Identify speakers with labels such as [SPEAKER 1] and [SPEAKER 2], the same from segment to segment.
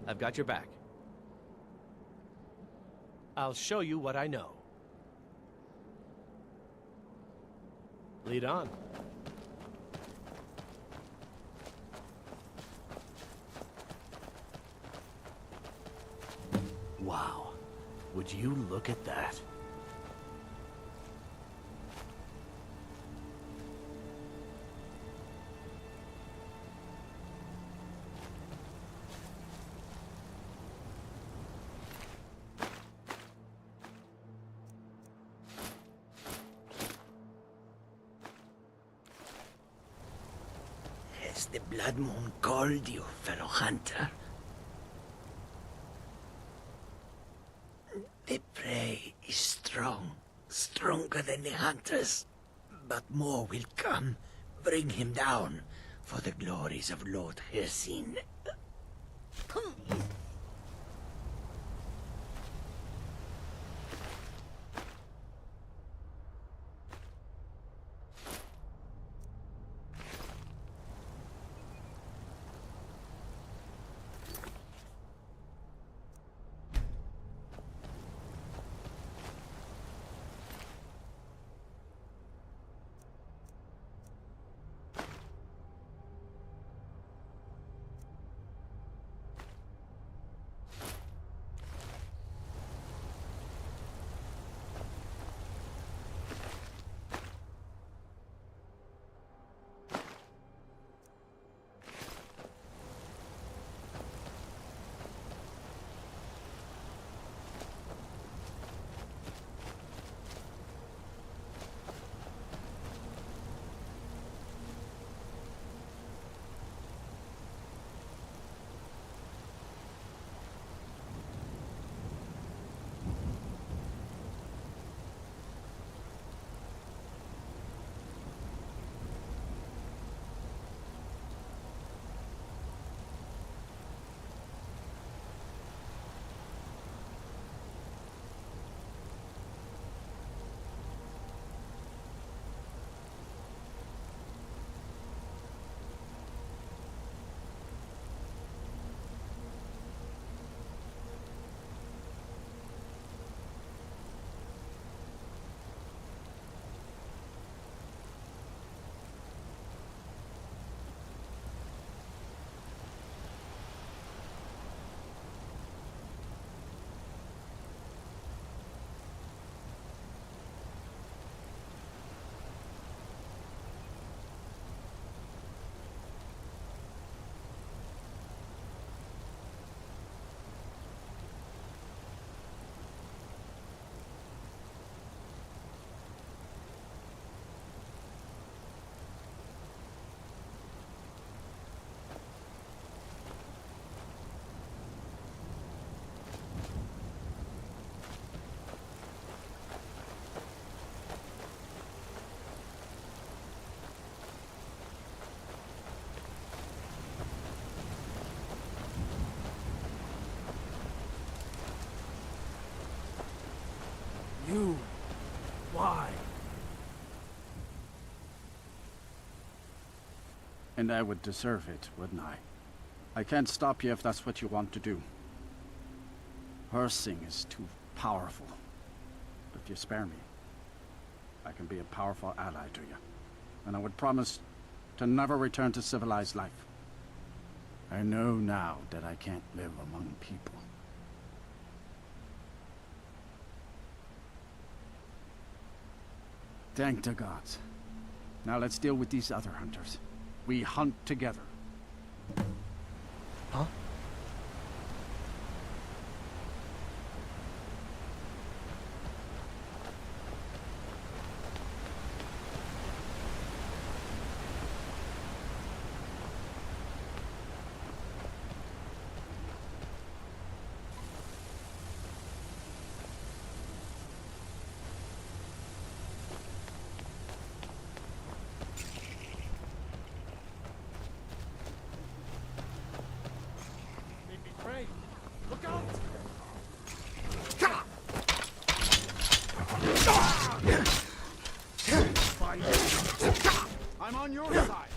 [SPEAKER 1] I've got your back. I'll show you what I know. Lead on. Wow. Would you look at that?
[SPEAKER 2] Has the Blood Moon called you, fellow hunter? The prey is strong, stronger than the hunters. But more will come. Bring him down for the glories of Lord Hircine.
[SPEAKER 1] You. Why?
[SPEAKER 3] And I would deserve it, wouldn't I? I can't stop you if that's what you want to do. Hircine is too powerful. But if you spare me, I can be a powerful ally to you. And I would promise to never return to civilized life. I know now that I can't live among people. Thank the gods. Now let's deal with these other hunters. We hunt together.
[SPEAKER 1] Huh? Look out!
[SPEAKER 3] I'm on your side.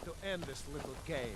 [SPEAKER 1] to end this little game.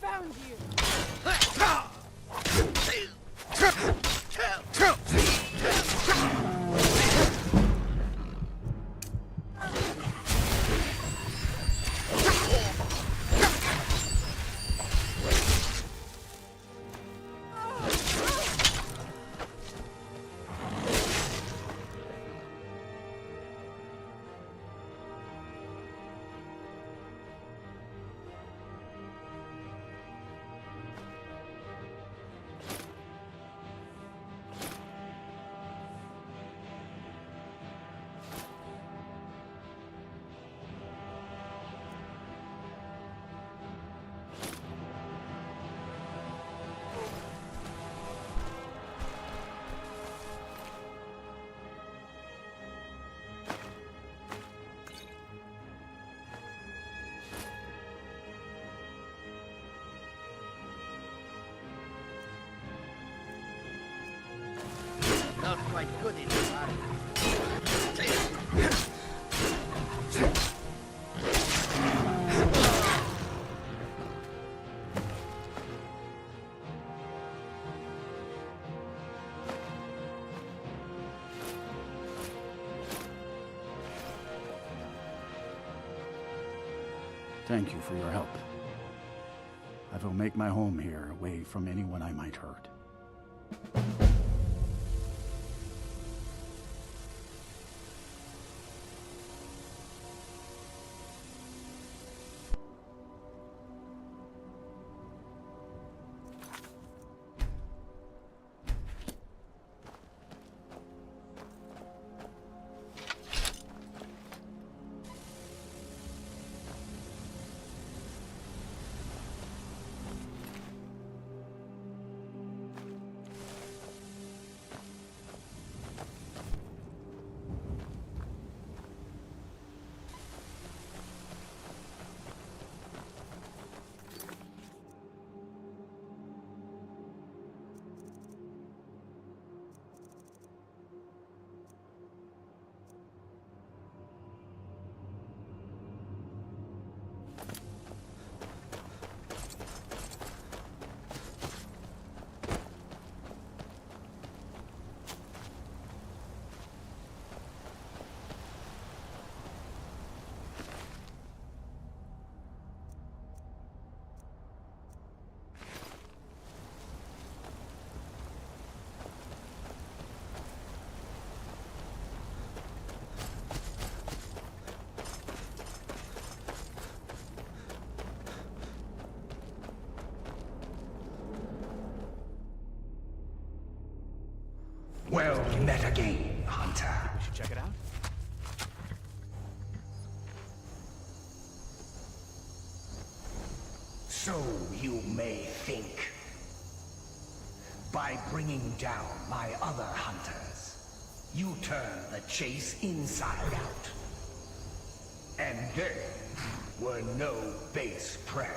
[SPEAKER 4] Found you!
[SPEAKER 2] Not quite good enough.
[SPEAKER 3] Thank you for your help. I will make my home here, away from anyone I might hurt.
[SPEAKER 5] Well met again, Hunter.
[SPEAKER 1] We should check it out.
[SPEAKER 5] So you may think. By bringing down my other hunters, you turn the chase inside out. And they were no base prey.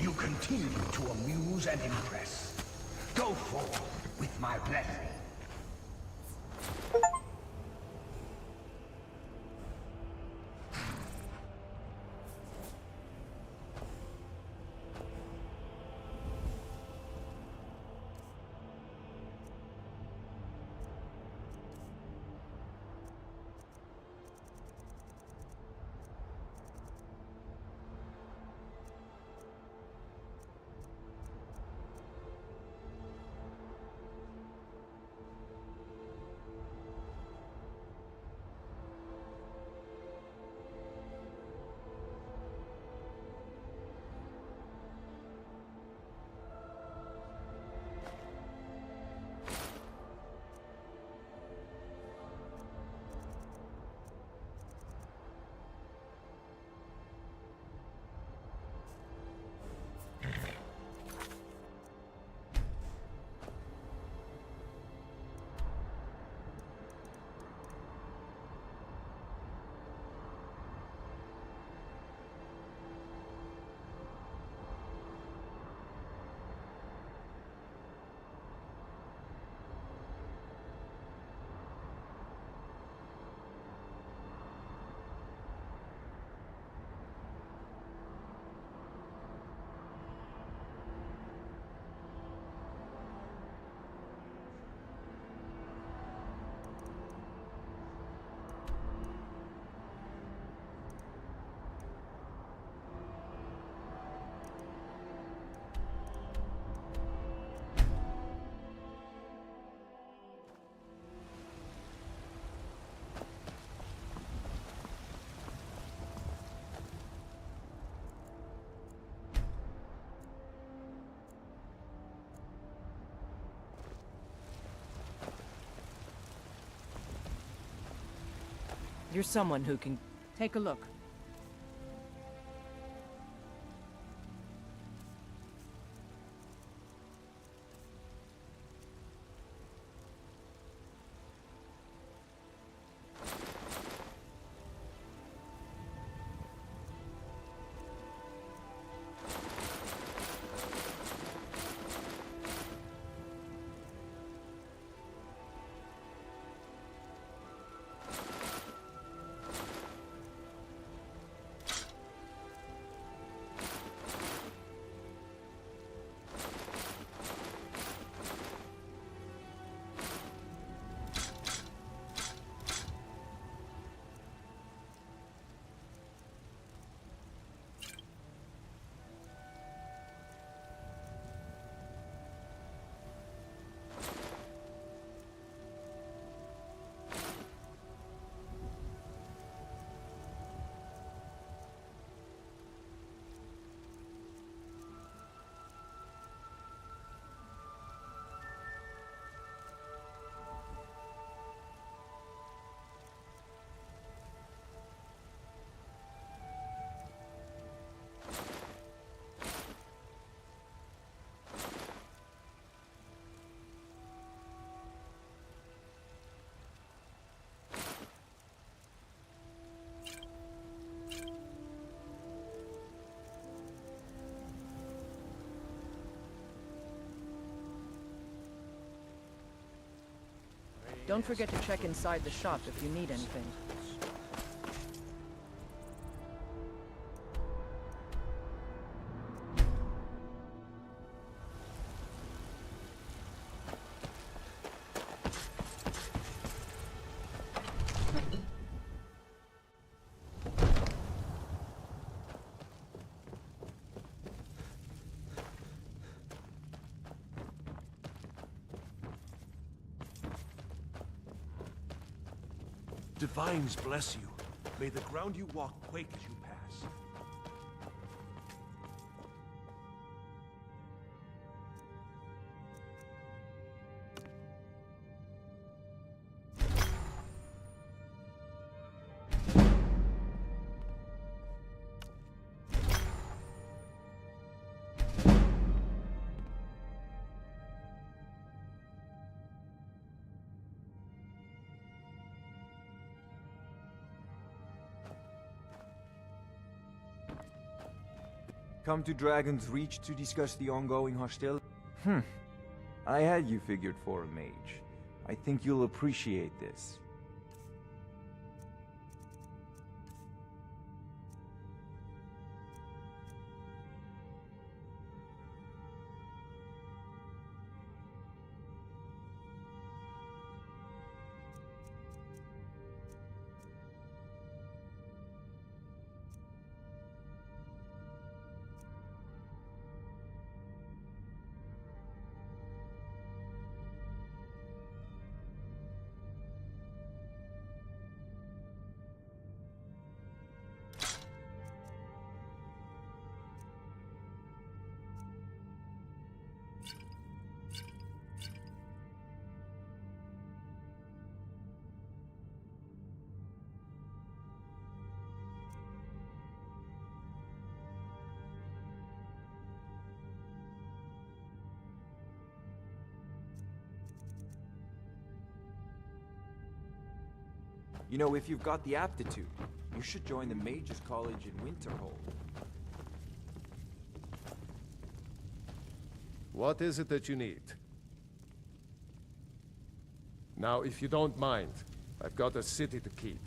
[SPEAKER 5] You continue to amuse and impress. Go forth with my blessing.
[SPEAKER 4] You're someone who can take a look. Don't forget to check inside the shop if you need anything.
[SPEAKER 6] Divines bless you. May the ground you walk quake as you pass.
[SPEAKER 7] Come to Dragon's Reach to discuss the ongoing hostility? I had you figured for a mage. I think you'll appreciate this. You know, if you've got the aptitude, you should join the Mages College in Winterhold.
[SPEAKER 6] What is it that you need? Now, if you don't mind, I've got a city to keep.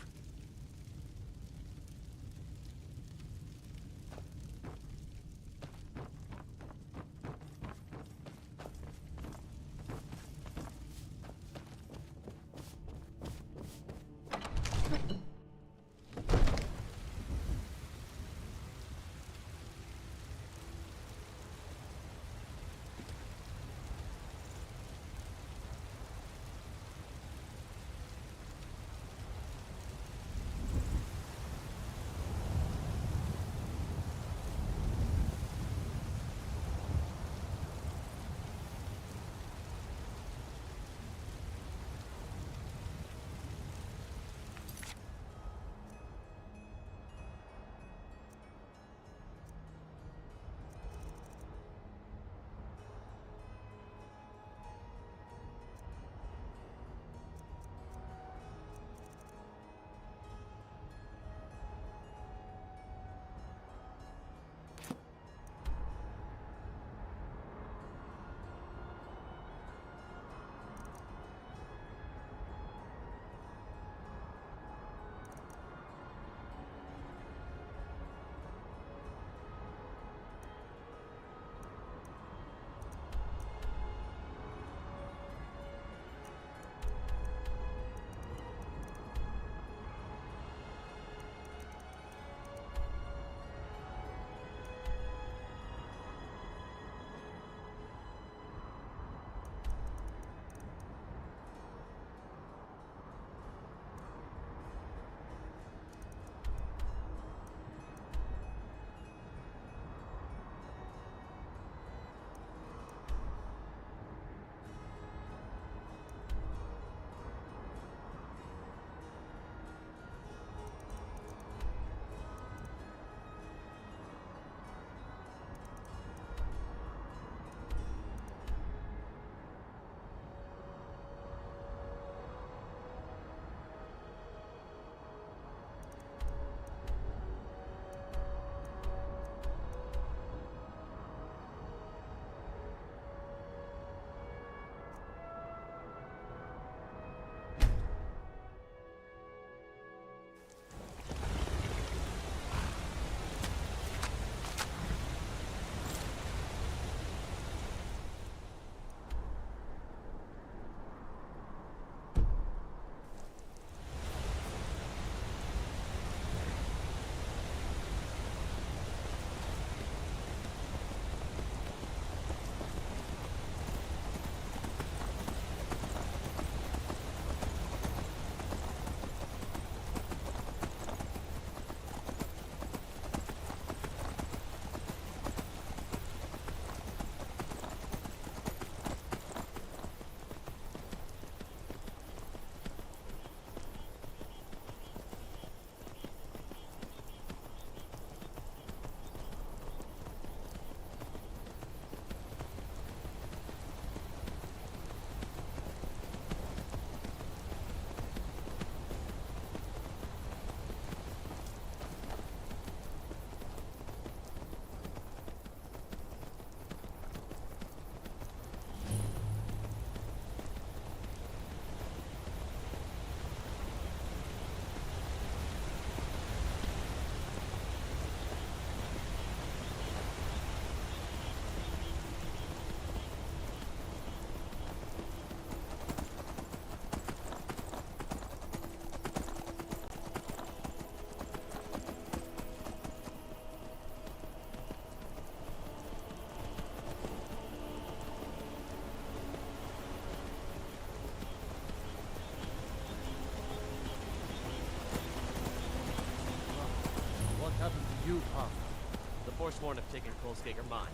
[SPEAKER 8] Forsworn have taken Kolskager mine.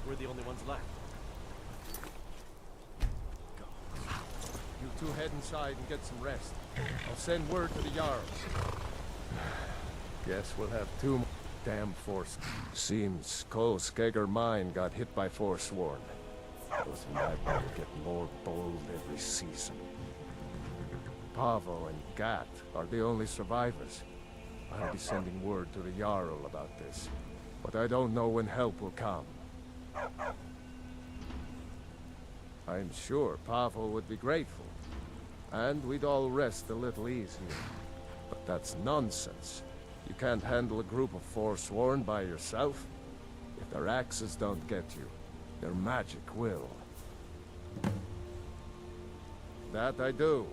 [SPEAKER 8] We're the only ones left.
[SPEAKER 6] You two head inside and get some rest. I'll send word to the Jarl. Guess we'll have two more. Damn Force. Seems Kolskager mine got hit by Forsworn. Those madmen get more bold every season. Pavo and Gat are the only survivors. I'll be sending word to the Jarl about this, but I don't know when help will come. I'm sure Pavo would be grateful, and we'd all rest a little easier. But that's nonsense. You can't handle a group of Forsworn by yourself. If their axes don't get you, their magic will. That I do.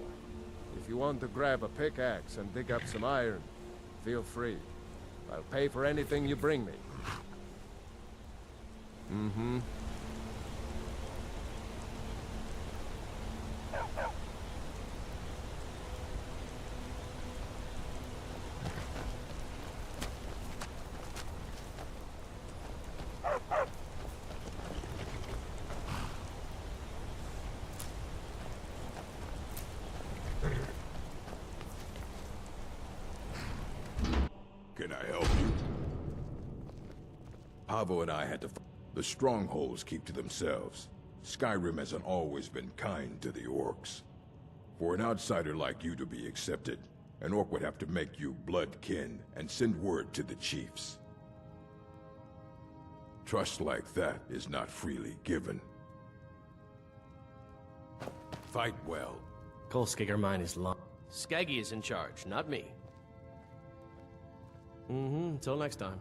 [SPEAKER 6] If you want to grab a pickaxe and dig up some iron, feel free. I'll pay for anything you bring me. Mm-hmm.
[SPEAKER 9] Can I help you? Pavo and I had to... The strongholds keep to themselves. Skyrim hasn't always been kind to the orcs. For an outsider like you to be accepted, an orc would have to make you blood kin and send word to the chiefs. Trust like that is not freely given. Fight well.
[SPEAKER 8] Kolskager mine is long. Skaggy is in charge, not me. Until next time.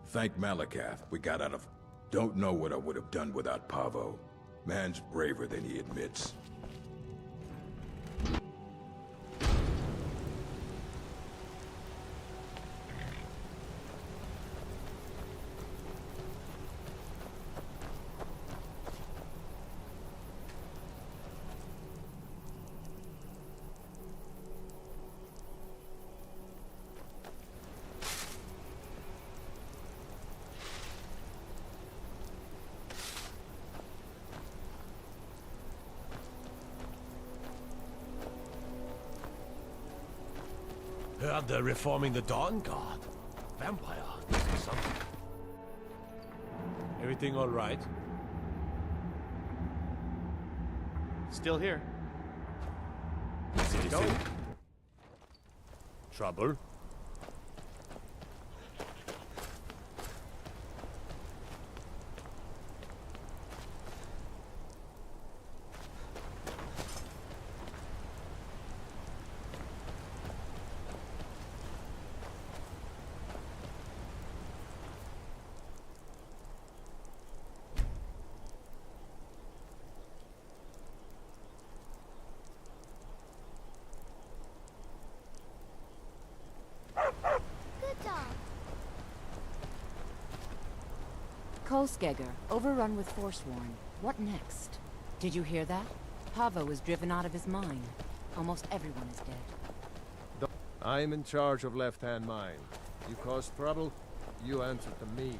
[SPEAKER 9] Thank Malakath, we got out of... Don't know what I would have done without Pavo. Man's braver than he admits.
[SPEAKER 10] Heard they're reforming the Dawn Guard. Vampire. Something. Everything all right?
[SPEAKER 8] Still here.
[SPEAKER 10] Citizen? Trouble?
[SPEAKER 11] Kolskager, overrun with Forsworn. What next? Did you hear that? Pavo was driven out of his mine. Almost everyone is dead.
[SPEAKER 6] I'm in charge of left-hand mine. You cause trouble, you answer to me.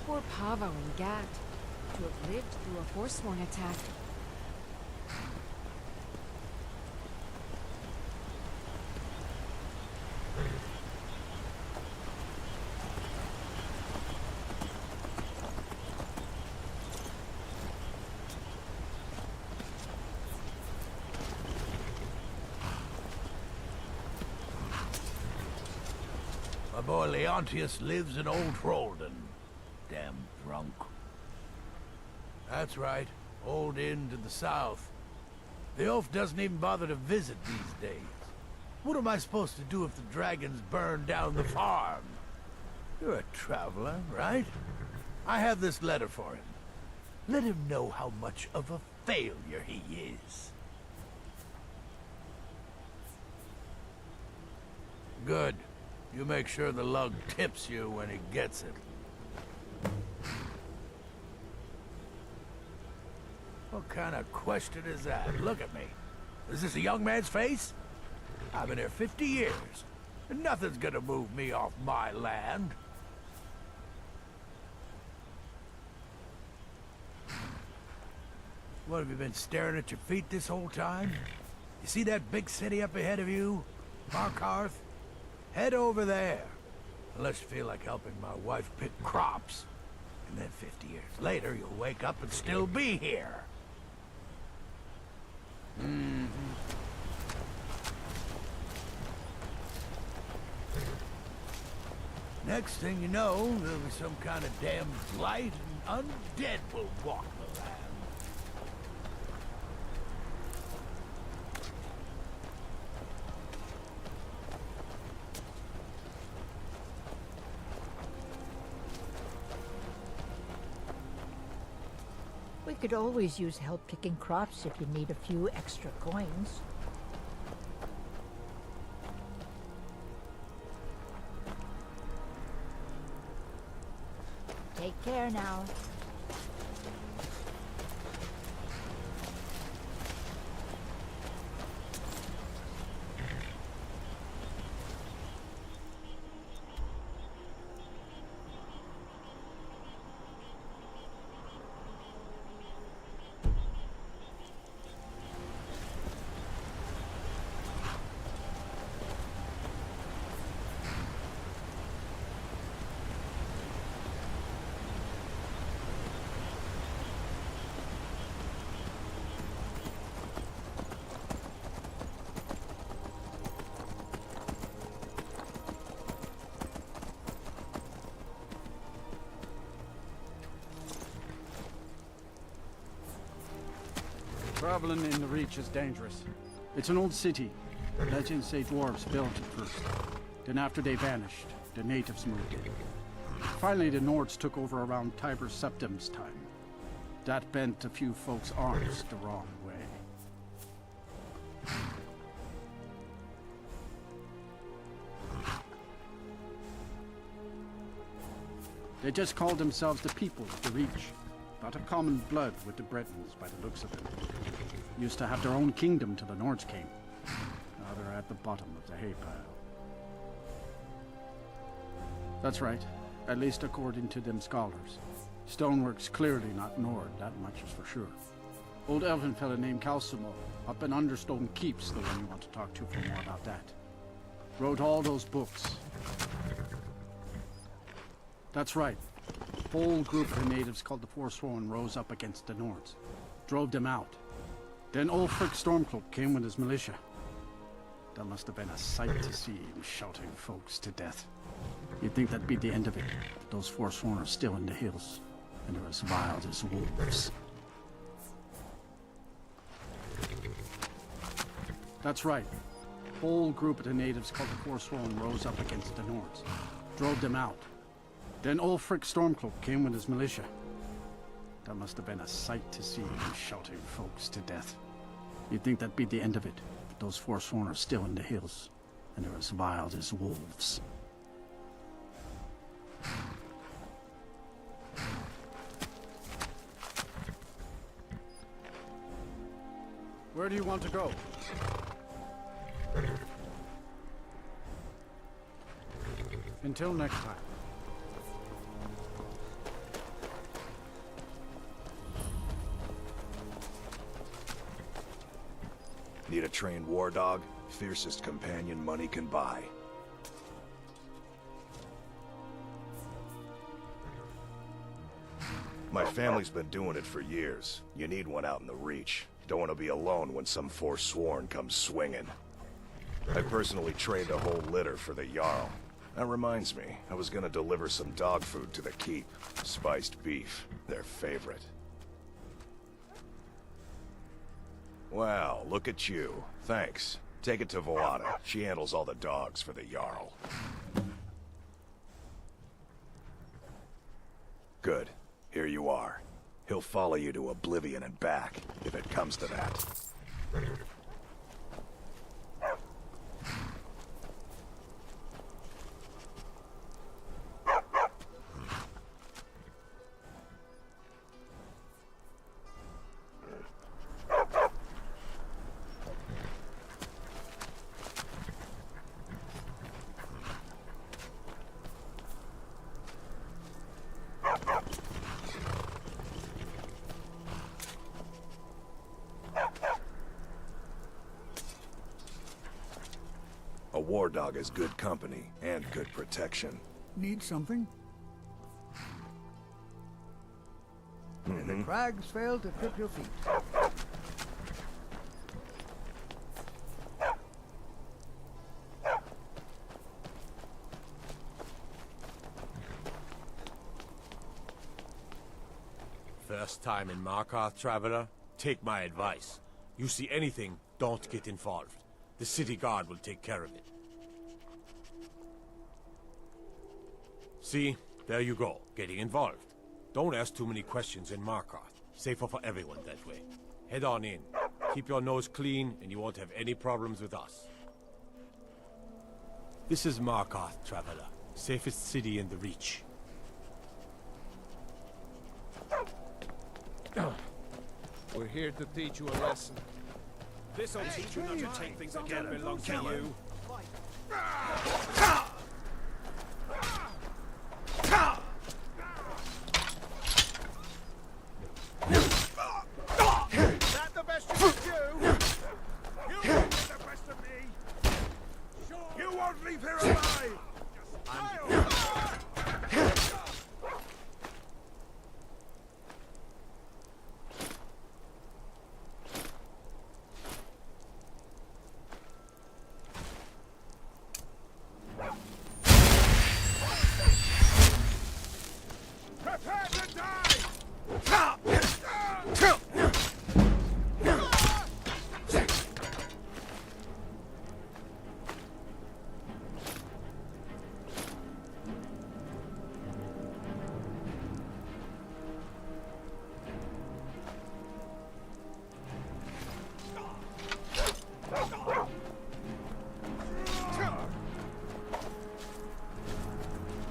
[SPEAKER 11] Poor Pavo and Gat. To have lived through a Forsworn attack.
[SPEAKER 5] My boy Leontius lives in Old Hroldan. Damn drunk. That's right. Old Inn to the south. The oaf doesn't even bother to visit these days. What am I supposed to do if the dragons burn down the farm? You're a traveler, right? I have this letter for him. Let him know how much of a failure he is. Good. You make sure the lug tips you when he gets it. What kind of question is that? Look at me. Is this a young man's face? I've been here 50 years, and nothing's gonna move me off my land. What, have you been staring at your feet this whole time? You see that big city up ahead of you? Markarth? Head over there. Unless you feel like helping my wife pick crops. And then 50 years later, you'll wake up and still be here. Next thing you know, there'll be some kind of damn blight, and undead will walk the land.
[SPEAKER 12] We could always use help picking crops if you need a few extra coins. Take care now.
[SPEAKER 3] Traveling in the Reach is dangerous. It's an old city. Legends say dwarves built it first. Then after they vanished, the natives moved in. Finally, the Nords took over around Tiber Septim's time. That bent a few folks' arms the wrong way. They just called themselves the people of the Reach. Not a common blood with the Bretons by the looks of them. Used to have their own kingdom till the Nords came. Now they're at the bottom of the hay pile. That's right, at least according to them scholars. Stonework's clearly not Nord, that much is for sure. Old elven fella named Calsumo, up in Understone Keep's the one you want to talk to for more about that. Wrote all those books. That's right. A whole group of the natives called the Forsworn rose up against the Nords. Drove them out. Then Ulfric Stormcloak came with his militia. That must have been a sight to see him shouting folks to death. You'd think that'd be the end of it, but those Forsworn are still in the hills, and they're as wild as wolves. That's right. A whole group of the natives called the Forsworn rose up against the Nords. Drove them out. Then Ulfric Stormcloak came with his militia. That must have been a sight to see him shouting folks to death. You'd think that'd be the end of it, but those Forsworn are still in the hills, and they're as wild as wolves. Where do you want to go? Until next time.
[SPEAKER 13] Need a trained war dog? Fiercest companion money can buy. My family's been doing it for years. You need one out in the Reach. Don't want to be alone when some Forsworn comes swinging. I personally trained a whole litter for the Jarl. That reminds me, I was gonna deliver some dog food to the Keep. Spiced beef, their favorite. Wow, look at you. Thanks. Take it to Voana. She handles all the dogs for the Jarl. Good. Here you are. He'll follow you to oblivion and back, if it comes to that. war dog is good company and good protection.
[SPEAKER 14] Need something? The crags fail to trip your feet.
[SPEAKER 10] First time in Markarth, traveler? Take my advice. You see anything, don't get involved. The city guard will take care of it. See? There you go, getting involved. Don't ask too many questions in Markarth. Safer for everyone that way. Head on in. Keep your nose clean, and you won't have any problems with us. This is Markarth, traveler. Safest city in the Reach.
[SPEAKER 6] We're here to teach you a lesson.
[SPEAKER 1] This'll teach you not to take things that don't belong to you. Is that the best you can do? You won't get the best of me. You won't leave here alive. Prepare to die!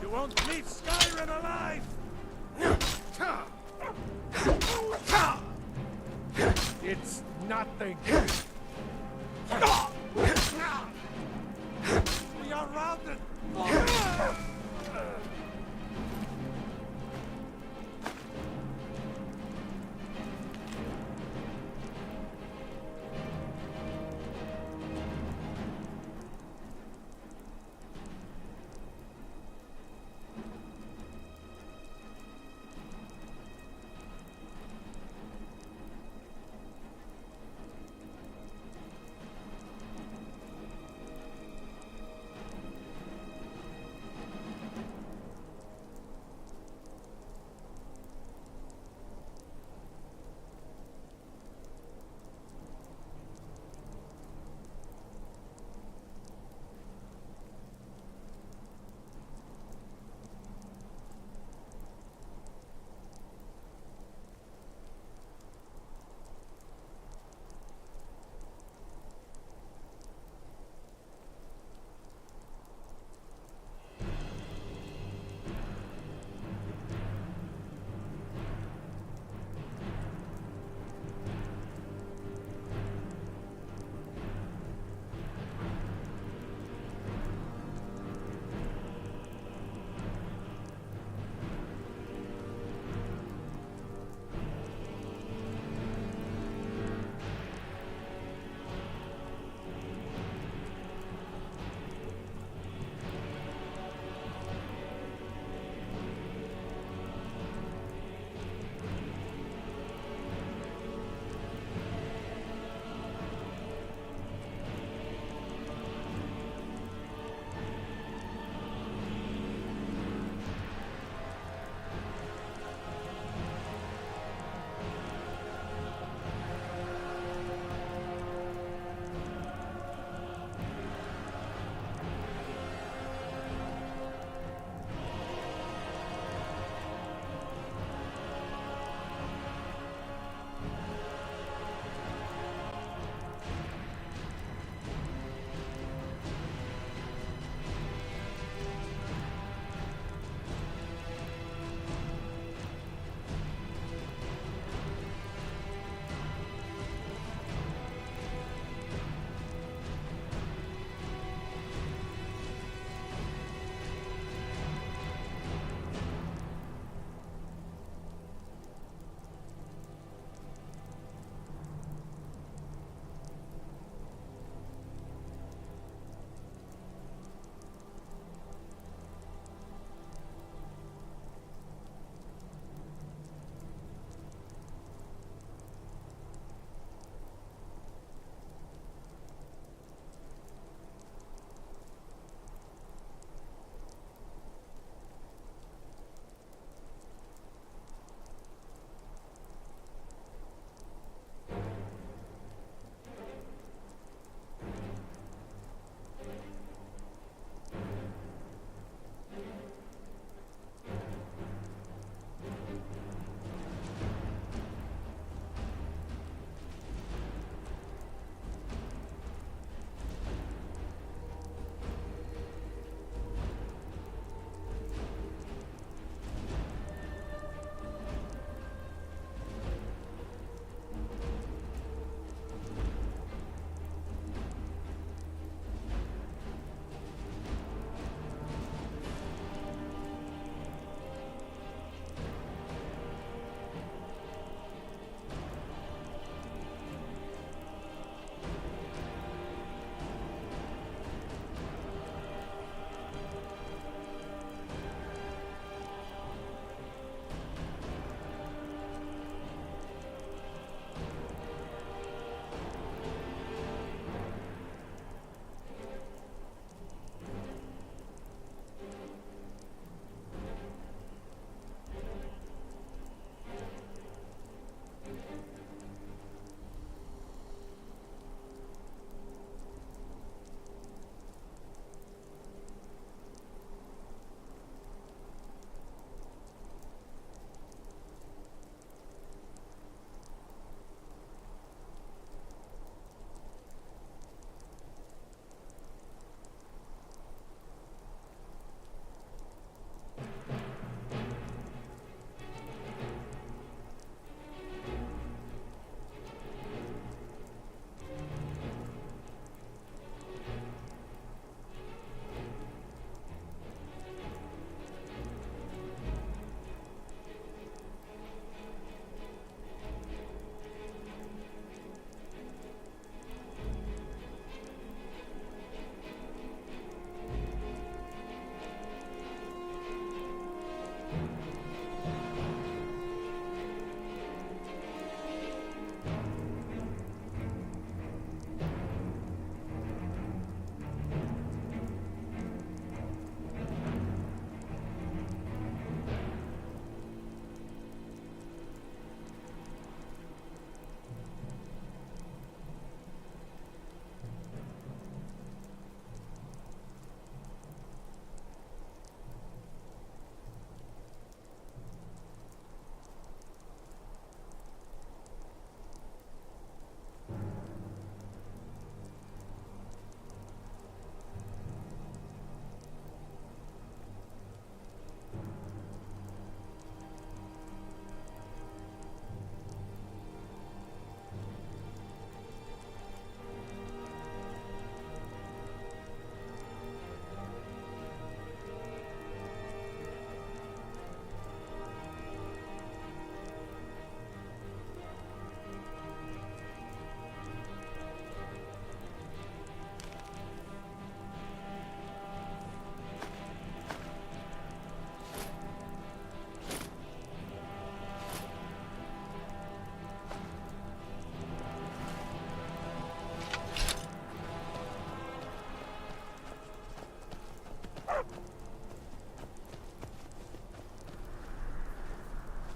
[SPEAKER 1] You won't leave Skyrim alive! It's nothing. We are routed.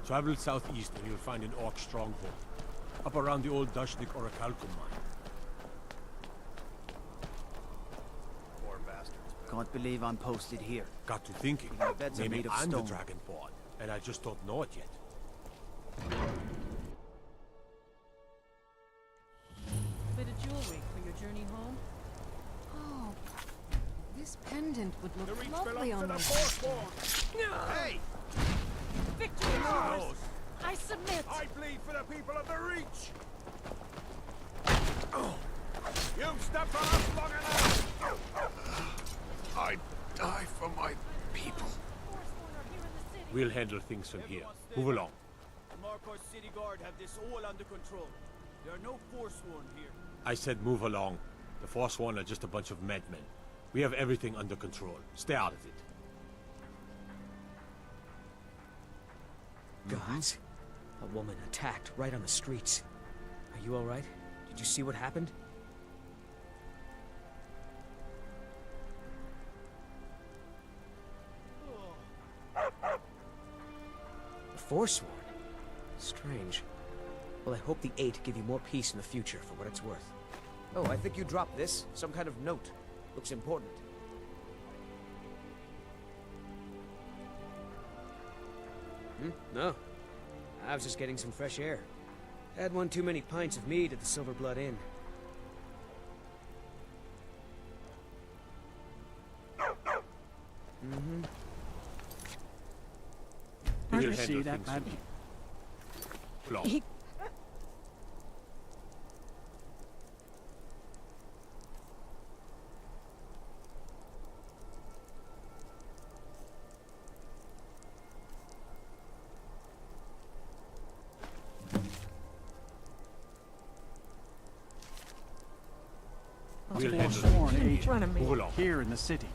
[SPEAKER 10] Travel southeast and you'll find an orc stronghold. Up around the old Dashnik Orichalcum mine.
[SPEAKER 5] Poor bastards.
[SPEAKER 15] Can't believe I'm posted here.
[SPEAKER 10] Got to thinking,
[SPEAKER 15] The beds are
[SPEAKER 10] maybe
[SPEAKER 15] made of
[SPEAKER 10] I'm the
[SPEAKER 15] stone.
[SPEAKER 10] Dragonborn, and I just don't know it yet.
[SPEAKER 4] Bit of jewelry for your journey home?
[SPEAKER 11] Oh, this pendant would
[SPEAKER 1] The
[SPEAKER 11] look
[SPEAKER 1] reach
[SPEAKER 11] lovely
[SPEAKER 1] belongs
[SPEAKER 11] on
[SPEAKER 1] to
[SPEAKER 11] my
[SPEAKER 1] the
[SPEAKER 11] sister.
[SPEAKER 1] Forsworn! Hey!
[SPEAKER 4] Victory is yours!
[SPEAKER 1] Yours!
[SPEAKER 4] I submit!
[SPEAKER 1] I bleed for the people of the Reach! You've stepped on us long enough!
[SPEAKER 9] I die for my people.
[SPEAKER 10] We'll handle things from here. Move along.
[SPEAKER 15] Markarth's city guard have this all under control. There are no Forsworn here.
[SPEAKER 10] I said move along. The Forsworn are just a bunch of madmen. We have everything under control. Stay out of it.
[SPEAKER 16] Gods. A woman attacked right on the streets. Are you alright? Did you see what happened? The Forsworn? Strange. Well, I hope the Eight give you more peace in the future for what it's worth. Oh, I think you dropped this. Some kind of note. Looks important. No. I was just getting some fresh air. Had one too many pints of mead at the Silver Blood Inn. Mm-hmm.
[SPEAKER 3] Did
[SPEAKER 10] We'll
[SPEAKER 3] you see
[SPEAKER 10] handle
[SPEAKER 3] that,
[SPEAKER 10] things
[SPEAKER 3] man?
[SPEAKER 10] from here. Along. We'll handle
[SPEAKER 3] Forsworn
[SPEAKER 10] things from
[SPEAKER 3] agent
[SPEAKER 10] here. Move along.
[SPEAKER 3] here in the city.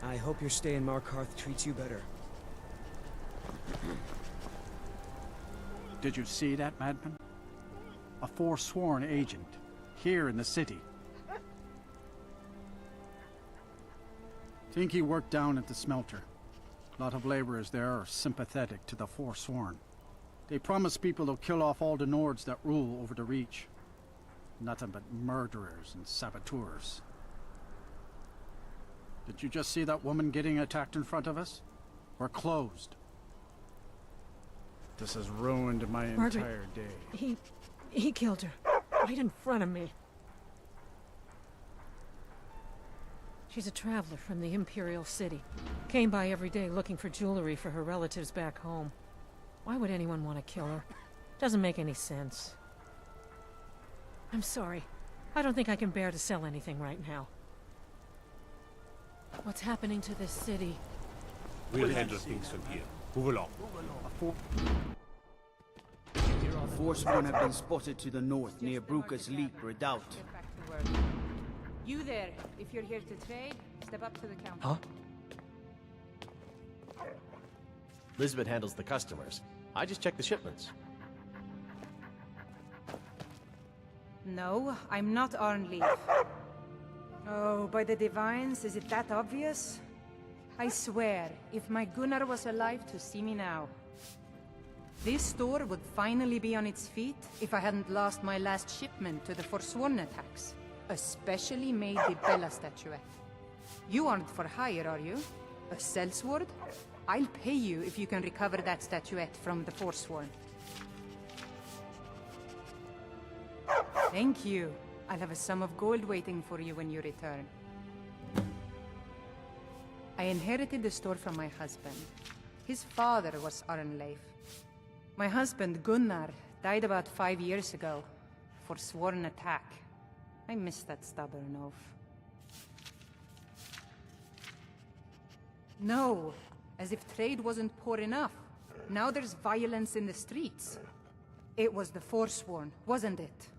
[SPEAKER 16] I hope your stay in Markarth treats you better.
[SPEAKER 3] Did you see that, madman? A Forsworn agent here in the city. Think he worked down at the smelter. A lot of laborers there are sympathetic to the Forsworn. They promise people they'll kill off all the Nords that rule over the Reach. Nothing but murderers and saboteurs. Did you just see that woman getting attacked in front of us? We're closed. This has ruined my
[SPEAKER 12] Margaret,
[SPEAKER 3] entire day.
[SPEAKER 12] He killed her. Right in front of me.
[SPEAKER 4] She's a traveler from the Imperial City. Came by every day looking for jewelry for her relatives back home. Why would anyone want to kill her? Doesn't make any sense. I'm sorry. I don't think I can bear to sell anything right now. What's happening to this city?
[SPEAKER 10] We'll handle things from here. Move along.
[SPEAKER 15] Forsworn have been spotted to the north near Bruka's Leap Redoubt.
[SPEAKER 17] You there, if you're here to trade, step up to the counter.
[SPEAKER 8] Huh? Lisbeth handles the customers. I just check the shipments.
[SPEAKER 17] No, I'm not Arnleif. Oh, by the divines, is it that obvious? I swear, if my Gunnar was alive to see me now. This store would finally be on its feet if I hadn't lost my last shipment to the Forsworn attacks. A specially made Bella statuette. You aren't for hire, are you? A sellsword? I'll pay you if you can recover that statuette from the Forsworn. Thank you. I'll have a sum of gold waiting for you when you return. I inherited the store from my husband. His father was Arnleif. My husband, Gunnar, died about 5 years ago. Forsworn attack. I miss that stubborn oaf. No, as if trade wasn't poor enough. Now there's violence in the streets. It was the Forsworn, wasn't it?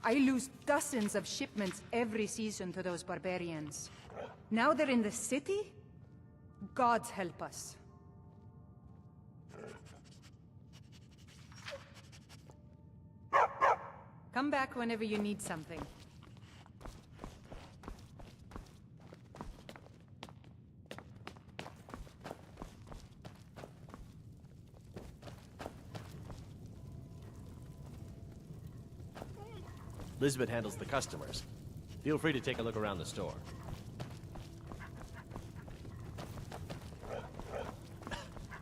[SPEAKER 17] I lose dozens of shipments every season to those barbarians. Now they're in the city? Gods help us. Come back whenever you need something.
[SPEAKER 8] Lisbeth handles the customers. Feel free to take a look around the store.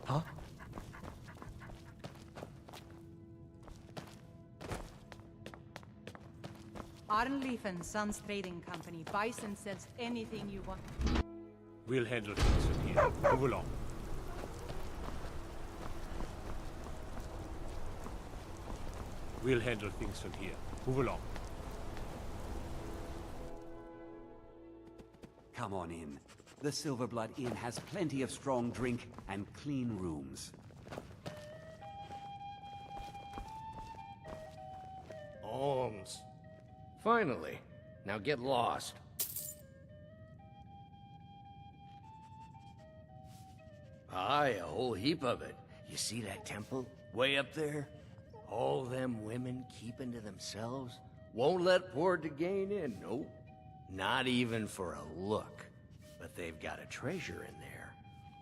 [SPEAKER 16] Huh?
[SPEAKER 17] Arnleif and Sons Trading Company buys and sells anything you want.
[SPEAKER 10] We'll handle things from here. Move along. We'll handle things from here. Move along.
[SPEAKER 18] Come on in. The Silverblood Inn has plenty of strong drink and clean rooms.
[SPEAKER 2] Holmes. Finally. Now get lost. Aye, a whole heap of it. You see that temple? Way up there? All them women keeping to themselves? Won't let poor DeGain in, nope. Not even for a look. But they've got a treasure in there.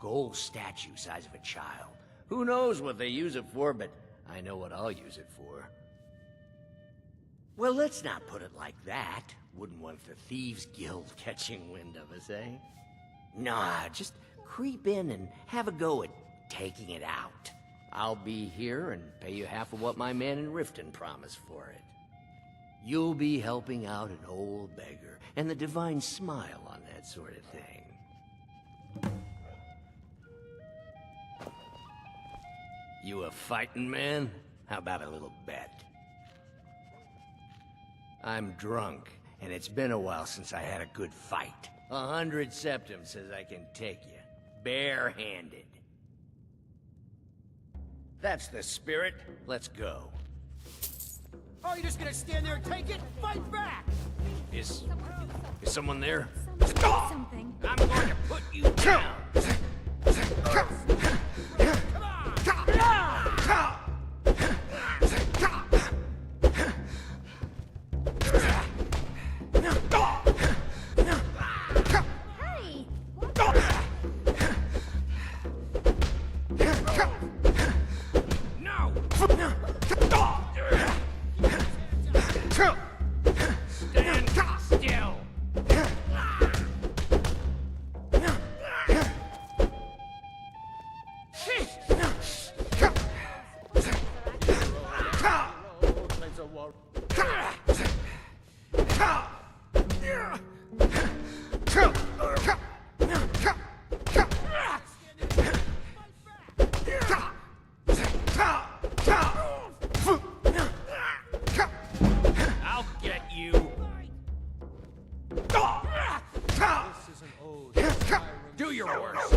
[SPEAKER 2] Gold statue size of a child. Who knows what they use it for, but I know what I'll use it for. Well, let's not put it like that. Wouldn't want the Thieves Guild catching wind of us, eh? Nah, just creep in and have a go at taking it out. I'll be here and pay you half of what my man in Riften promised for it. You'll be helping out an old beggar, and the divine smile on that sort of thing. You a fighting man? How about a little bet? I'm drunk, and it's been a while since I had a good fight. 100 septims says I can take you, bare-handed. That's the spirit. Let's go.
[SPEAKER 15] Oh, you're just gonna stand there and take it? Fight back!
[SPEAKER 2] Is someone there?
[SPEAKER 19] Something.
[SPEAKER 2] I'm going to put you down.
[SPEAKER 10] Do your worst.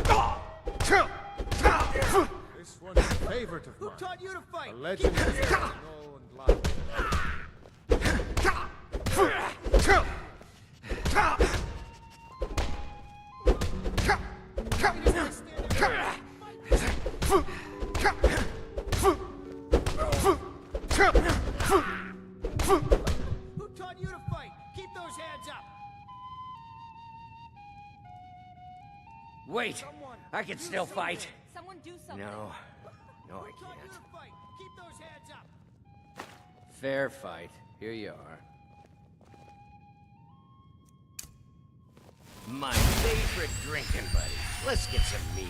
[SPEAKER 10] This one's a favorite of mine.
[SPEAKER 15] Who taught you to fight?
[SPEAKER 10] A legend of snow and blood.
[SPEAKER 15] Who taught you to fight? Keep those hands up.
[SPEAKER 2] Wait, I can still fight.
[SPEAKER 19] Someone do something.
[SPEAKER 2] No, I
[SPEAKER 15] Who taught you
[SPEAKER 2] can't.
[SPEAKER 15] to fight? Keep those hands up.
[SPEAKER 2] Fair fight. Here you are. My favorite drinking buddy. Let's get some meat.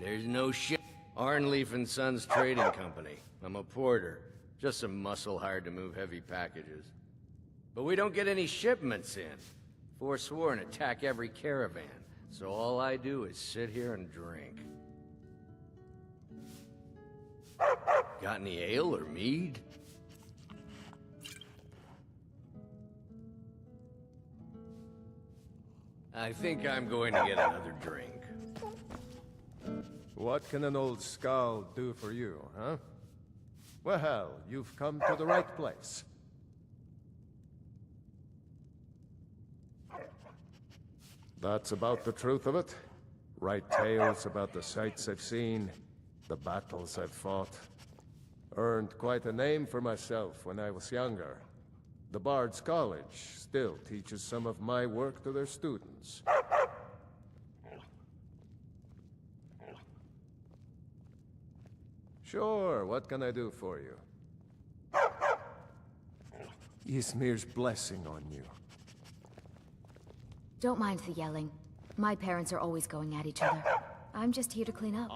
[SPEAKER 2] There's no shit. Arnleif and Sons Trading Company. I'm a porter. Just some muscle hired to move heavy packages. But we don't get any shipments in. Forsworn attack every caravan. So all I do is sit here and drink. Got any ale or mead? I think I'm going to get another drink.
[SPEAKER 6] What can an old skull do for you, huh? Well, you've come to the right place. That's about the truth of it. Write tales about the sights I've seen, the battles I've fought. Earned quite a name for myself when I was younger. The Bard's College still teaches some of my work to their students. Sure, what can I do for you? Ysmir's blessing on you.
[SPEAKER 19] Don't mind the yelling. My parents are always going at each other. I'm just here to clean up.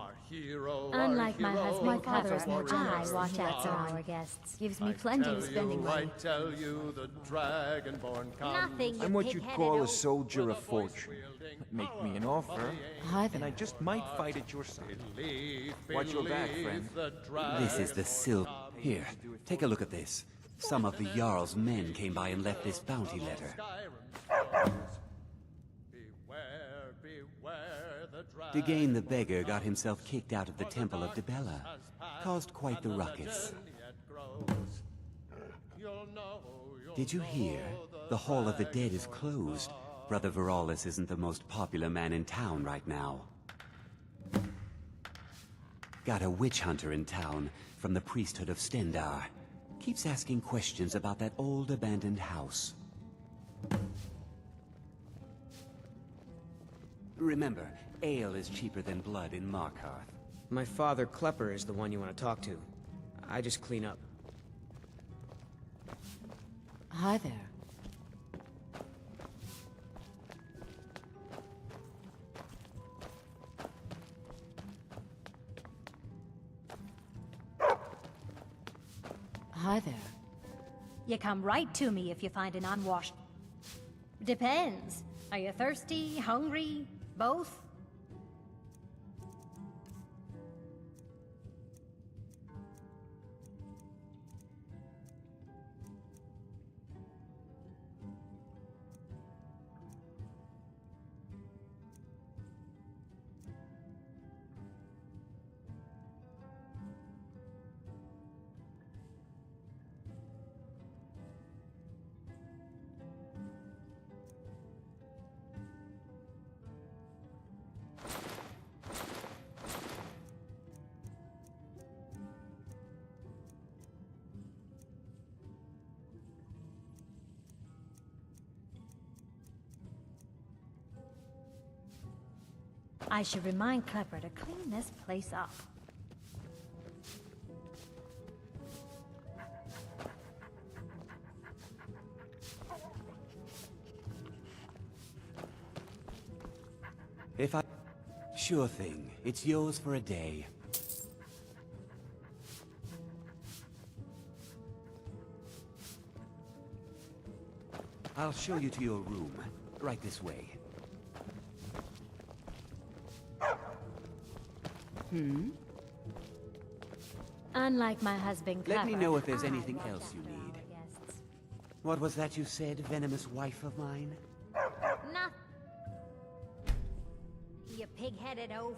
[SPEAKER 20] Unlike my husband,
[SPEAKER 19] my father is more
[SPEAKER 20] I
[SPEAKER 19] generous.
[SPEAKER 20] watch out for our guests.
[SPEAKER 19] Gives me plenty of spending money.
[SPEAKER 6] I tell you, the Dragonborn comes.
[SPEAKER 20] Nothing,
[SPEAKER 7] I'm what you'd call a soldier of fortune. Make me an offer, and I just might fight at your side. Watch your back, friend.
[SPEAKER 18] This is the Silver. Here, take a look at this. Some of the Jarl's men came by and left this bounty letter. Degane the Beggar got himself kicked out of the Temple of Dibella. Caused quite the ruckus. Did you hear? The Hall of the Dead is closed. Brother Veralis isn't the most popular man in town right now. Got a witch hunter in town from the priesthood of Stendar. Keeps asking questions about that old abandoned house. Remember, ale is cheaper than blood in Markarth.
[SPEAKER 16] My father, Klepper, is the one you want to talk to. I just clean up.
[SPEAKER 11] Hi there. Hi there.
[SPEAKER 20] You come right to me if you find an unwashed... Depends. Are you thirsty, hungry, both? I should remind Klepper to clean this place up.
[SPEAKER 18] If I... Sure thing. It's yours for a day. I'll show you to your room. Right this way.
[SPEAKER 20] Unlike my husband, Klepper,
[SPEAKER 18] Let me know if there's
[SPEAKER 20] I
[SPEAKER 18] anything
[SPEAKER 20] watch
[SPEAKER 18] else
[SPEAKER 20] out
[SPEAKER 18] you
[SPEAKER 20] for
[SPEAKER 18] need.
[SPEAKER 20] our guests.
[SPEAKER 18] What was that you said, venomous wife of mine?
[SPEAKER 20] Nah. You pig-headed oaf.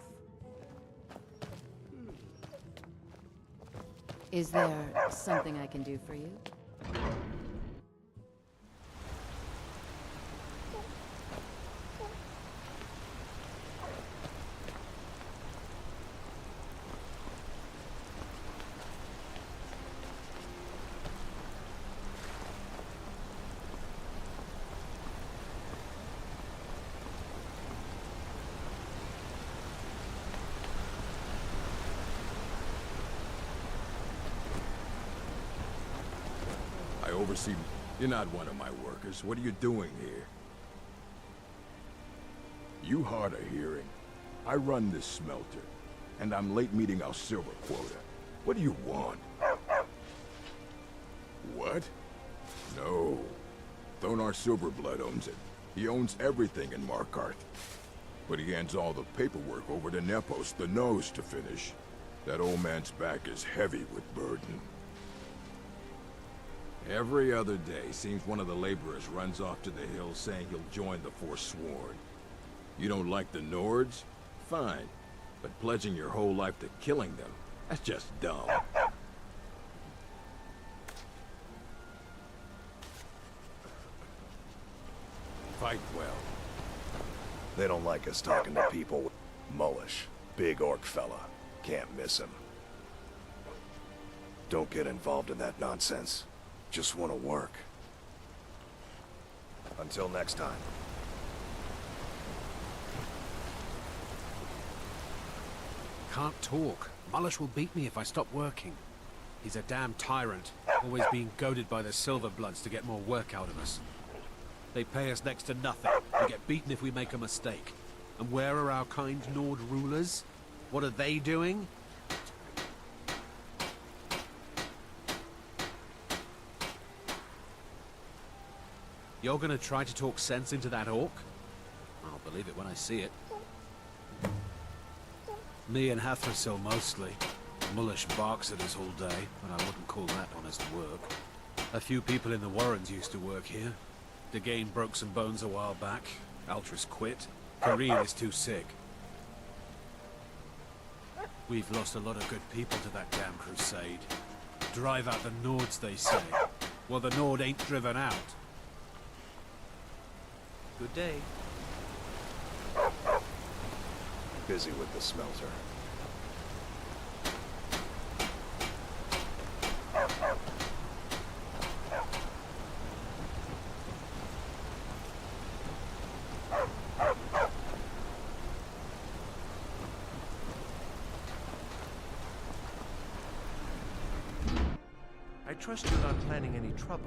[SPEAKER 11] Is there something I can do for you?
[SPEAKER 9] I oversee... You're not one of my workers. What are you doing here? You hard of hearing. I run this smelter, and I'm late meeting our silver quota. What do you want? What? No. Thonar Silverblood owns it. He owns everything in Markarth. But he hands all the paperwork over to Nepos, the nose, to finish. That old man's back is heavy with burden. Every other day, seems one of the laborers runs off to the hills saying he'll join the Forsworn. You don't like the Nords? Fine. But pledging your whole life to killing them, that's just dumb.
[SPEAKER 10] Fight well.
[SPEAKER 13] They don't like us talking to people. Mullish. Big orc fella. Can't miss him. Don't get involved in that nonsense. Just want to work. Until next time.
[SPEAKER 2] Can't talk. Mullish will beat me if I stop working. He's a damn tyrant, always being goaded by the Silverbloods to get more work out of us. They pay us next to nothing. We get beaten if we make a mistake. And where are our kind Nord rulers? What are they doing? You're gonna try to talk sense into that orc? I'll believe it when I see it. Me and Hathrasil mostly. Mullish barks at us all day, but I wouldn't call that honest work. A few people in the Warrens used to work here. Degane broke some bones a while back. Altris quit. Kareen is too sick. We've lost a lot of good people to that damn crusade. Drive out the Nords, they say. Well, the Nord ain't driven out. Good day.
[SPEAKER 13] Busy with the smelter.
[SPEAKER 21] I trust you're not planning any trouble.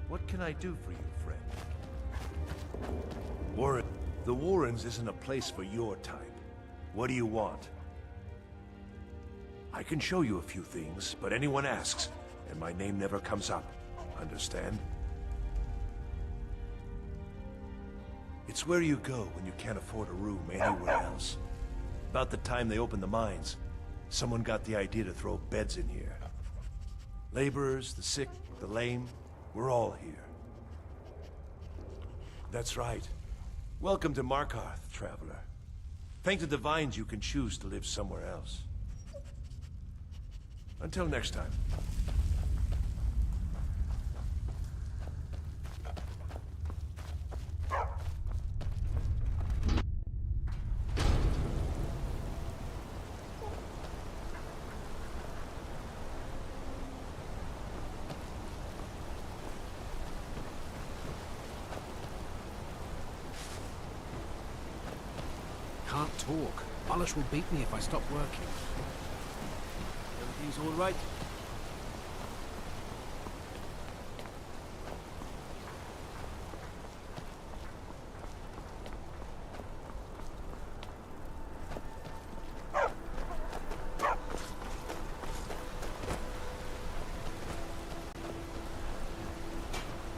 [SPEAKER 21] What can I do for you, friend?
[SPEAKER 22] Warren, the Warrens isn't a place for your type. What do you want? I can show you a few things, but anyone asks, and my name never comes up. Understand? It's where you go when you can't afford a room anywhere else. About the time they opened the mines, someone got the idea to throw beds in here. Laborers, the sick, the lame, we're all here. That's right. Welcome to Markarth, traveler. Thank the Divines you can choose to live somewhere else. Until next time.
[SPEAKER 2] Can't talk. Mullish will beat me if I stop working.
[SPEAKER 15] Everything's all right?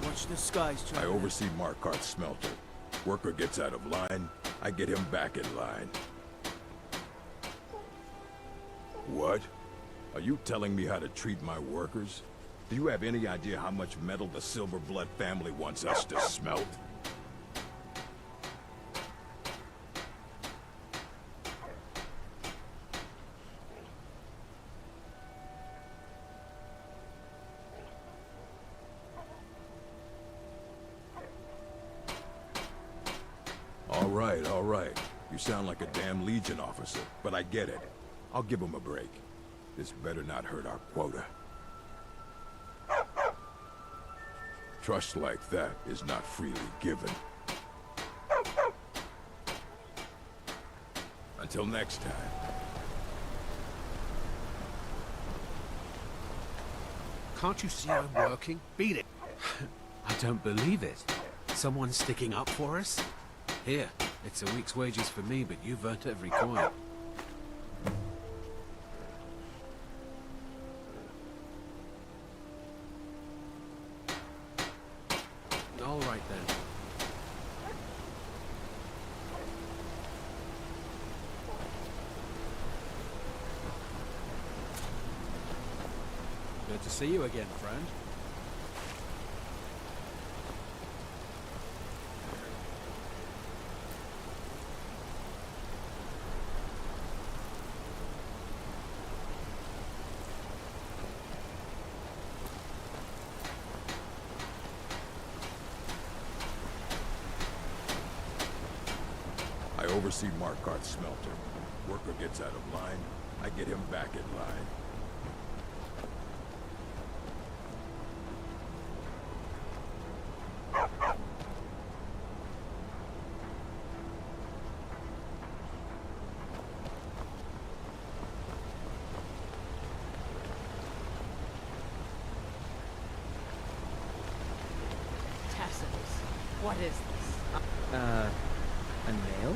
[SPEAKER 15] Watch the skies,
[SPEAKER 9] I oversee Markarth's smelter. Worker gets out of line, I get him back in line. What? Are you telling me how to treat my workers? Do you have any idea how much metal the Silverblood family wants us to smelt? All right. You sound like a damn Legion officer, but I get it. I'll give him a break. This better not hurt our quota. Trust like that is not freely given. Until next time.
[SPEAKER 2] Can't you see I'm working? Beat it! I don't believe it. Someone's sticking up for us? Here, it's a week's wages for me, but you've earned every coin. All right, then. Good to see you again, friend.
[SPEAKER 9] oversee Markarth's smelter. Worker gets out of line, I get him back in line.
[SPEAKER 5] Tacitus, what is this?
[SPEAKER 16] A nail?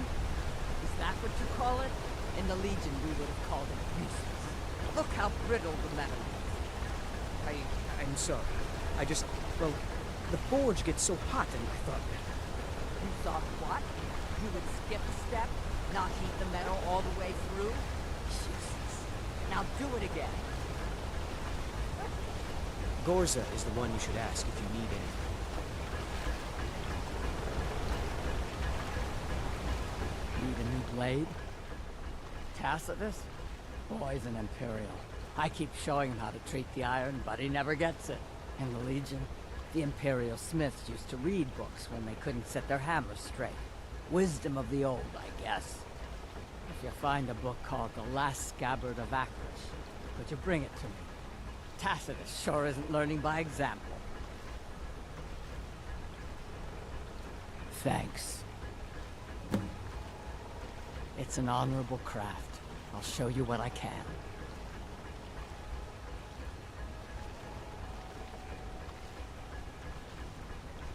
[SPEAKER 5] Is that what you call it? In the Legion, we would have called it useless. Look how brittle the metal is.
[SPEAKER 16] I'm sorry. Well, the forge gets so hot and I thought...
[SPEAKER 5] You thought what? You would skip a step? Not heat the metal all the way through? Jesus. Now do it again.
[SPEAKER 16] Gorza is the one you should ask if you need anything.
[SPEAKER 5] Need a new blade? Tacitus? Boy's an Imperial. I keep showing him how to treat the iron, but he never gets it. In the Legion, the Imperial smiths used to read books when they couldn't set their hammers straight. Wisdom of the old, I guess. If you find a book called The Last Scabbard of Akrish, could you bring it to me? Tacitus sure isn't learning by example. Thanks. It's an honorable craft. I'll show you what I can.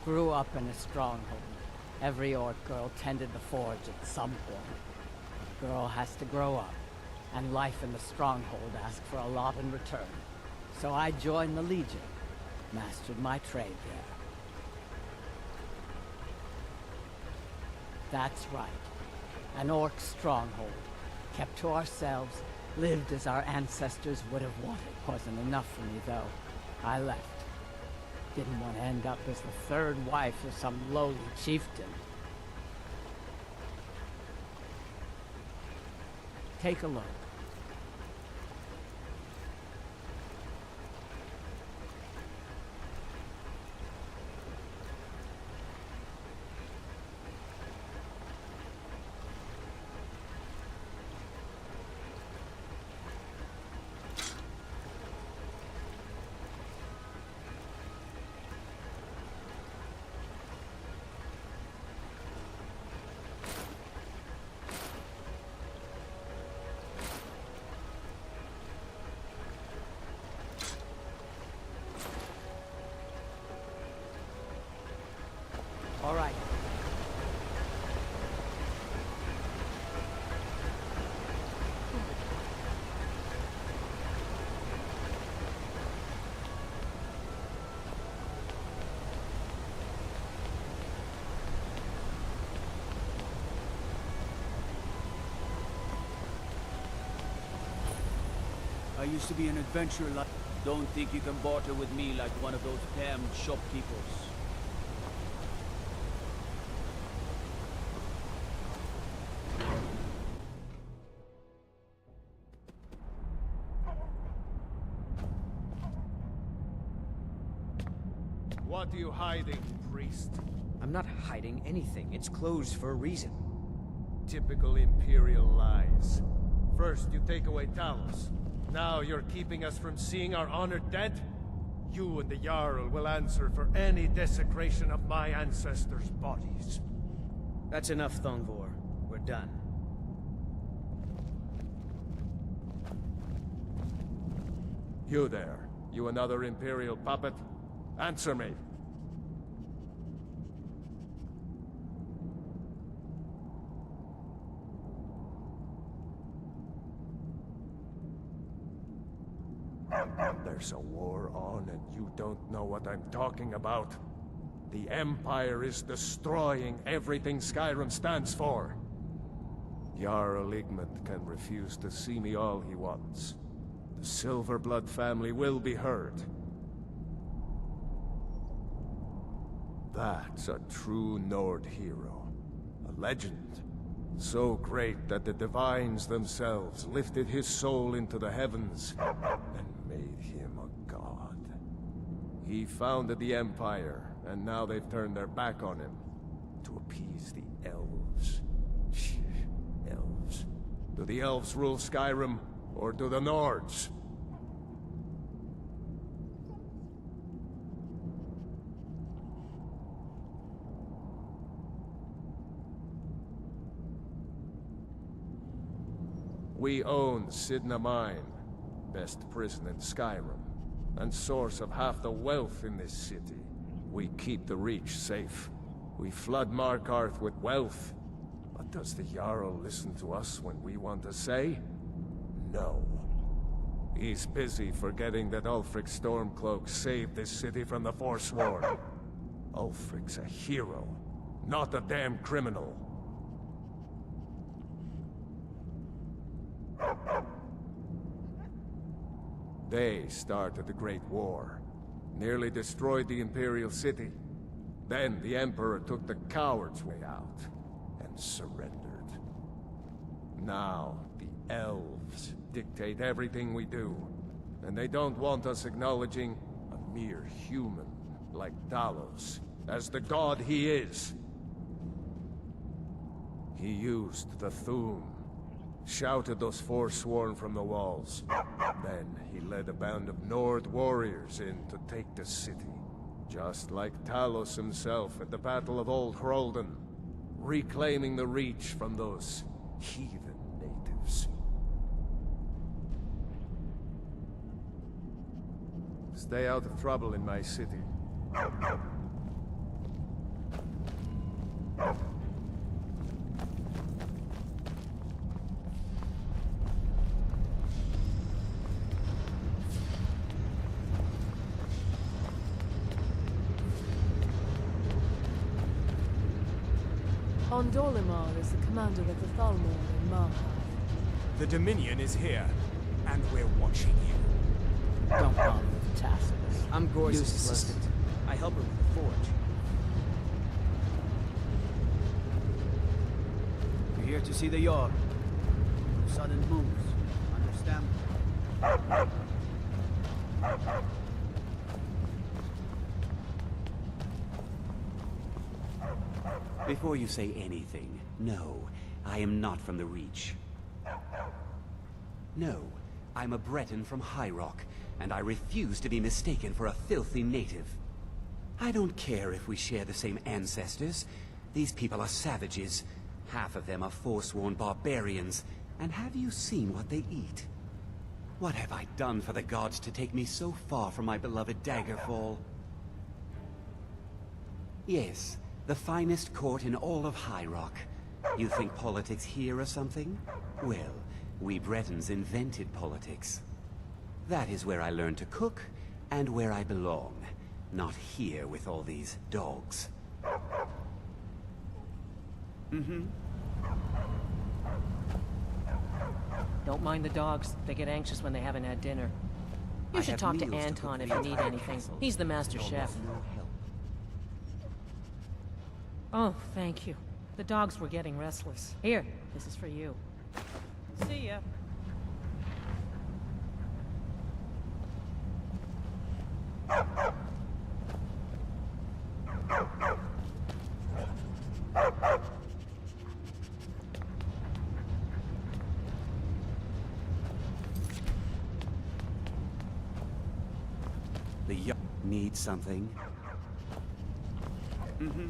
[SPEAKER 5] Grew up in a stronghold. Every orc girl tended the forge at some point. A girl has to grow up, and life in the stronghold asks for a lot in return. So I joined the Legion, mastered my trade there. That's right. An orc stronghold. Kept to ourselves, lived as our ancestors would have wanted. Wasn't enough for me, though. I left. Didn't want to end up as the third wife of some lowly chieftain. Take a look. All right.
[SPEAKER 15] I used to be an adventurer like... Don't think you can barter with me like one of those damn shopkeepers.
[SPEAKER 6] What are you hiding, priest?
[SPEAKER 16] I'm not hiding anything. It's closed for a reason.
[SPEAKER 6] Typical Imperial lies. First, you take away Talos. Now you're keeping us from seeing our honored dead? You and the Jarl will answer for any desecration of my ancestors' bodies.
[SPEAKER 16] That's enough, Thongvor. We're done.
[SPEAKER 6] You there. You another Imperial puppet? Answer me. There's a war on and you don't know what I'm talking about. The Empire is destroying everything Skyrim stands for. Jarl Igmund can refuse to see me all he wants. The Silverblood family will be heard. That's a true Nord hero. A legend. So great that the Divines themselves lifted his soul into the heavens and made him a god. He founded the Empire, and now they've turned their back on him to appease the elves. Do the elves rule Skyrim, or do the Nords? We own Sidna Mine, best prison in Skyrim, and source of half the wealth in this city. We keep the Reach safe. We flood Markarth with wealth. But does the Jarl listen to us when we want to say? No. He's busy forgetting that Ulfric Stormcloak saved this city from the Forsworn. Ulfric's a hero, not a damn criminal. They started the Great War, nearly destroyed the Imperial City. Then the Emperor took the coward's way out and surrendered. Now, the elves dictate everything we do, and they don't want us acknowledging a mere human like Talos as the god he is. He used the Thu'um, shouted those Forsworn from the walls. Then he led a band of Nord warriors in to take the city, just like Talos himself at the Battle of Old Hroldan, reclaiming the Reach from those heathen natives. Stay out of trouble in my city.
[SPEAKER 1] Ondolimar is the commander of the Thalmor in Markarth.
[SPEAKER 16] The Dominion is here, and we're watching you.
[SPEAKER 5] Don't bother with Tacitus.
[SPEAKER 16] I'm Gore's
[SPEAKER 5] Useless.
[SPEAKER 16] assistant. I help her with the forge.
[SPEAKER 15] We're here to see the Jarl. No sudden moves. Understand?
[SPEAKER 18] Before you say anything, no, I am not from the Reach. No, I'm a Breton from High Rock, and I refuse to be mistaken for a filthy native. I don't care if we share the same ancestors. These people are savages. Half of them are forsworn barbarians. And have you seen what they eat? What have I done for the gods to take me so far from my beloved Daggerfall? Yes, the finest court in all of High Rock. You think politics here or something? Well, we Bretons invented politics. That is where I learned to cook, and where I belong. Not here with all these dogs. Mm-hmm.
[SPEAKER 4] Don't mind the dogs. They get anxious when they haven't had dinner. You should talk to Anton if you need anything. He's the master chef. Oh, thank you. The dogs were getting restless. Here, this is for you. See ya.
[SPEAKER 18] The young need something. Mm-hmm.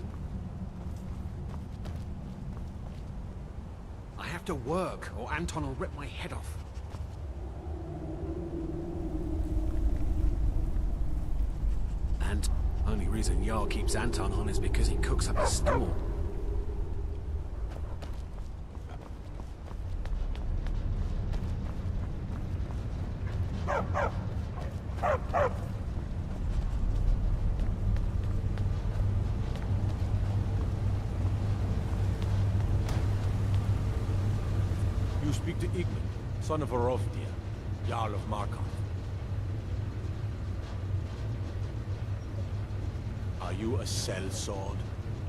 [SPEAKER 14] I have to work, or Anton will rip my head off. And only reason Jarl keeps Anton on is because he cooks up a storm.
[SPEAKER 10] You speak to Igmund, son of Arovdir, Jarl of Markarth. Are you a sellsword?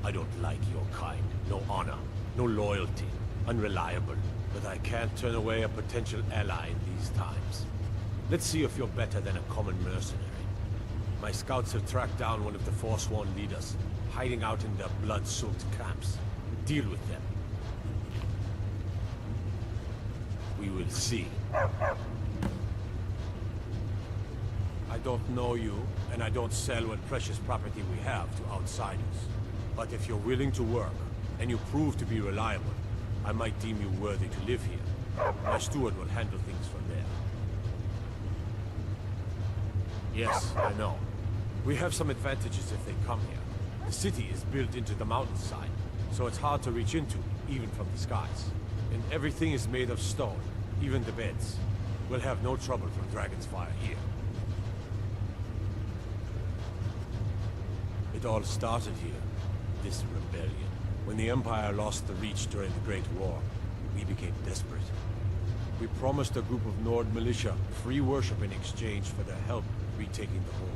[SPEAKER 10] I don't like your kind. No honor, no loyalty, unreliable. But I can't turn away a potential ally in these times. Let's see if you're better than a common mercenary. My scouts have tracked down one of the Forsworn leaders, hiding out in their blood-soaked camps. Deal with them. We'll see. I don't know you, and I don't sell what precious property we have to outsiders. But if you're willing to work, and you prove to be reliable, I might deem you worthy to live here. My steward will handle things from there. Yes, I know. We have some advantages if they come here. The city is built into the mountainside, so it's hard to reach into, even from the skies. And everything is made of stone, even the beds. We'll have no trouble from Dragon's Fire here. It all started here, this rebellion. When the Empire lost the Reach during the Great War, we became desperate. We promised a group of Nord militia free worship in exchange for their help retaking the hold.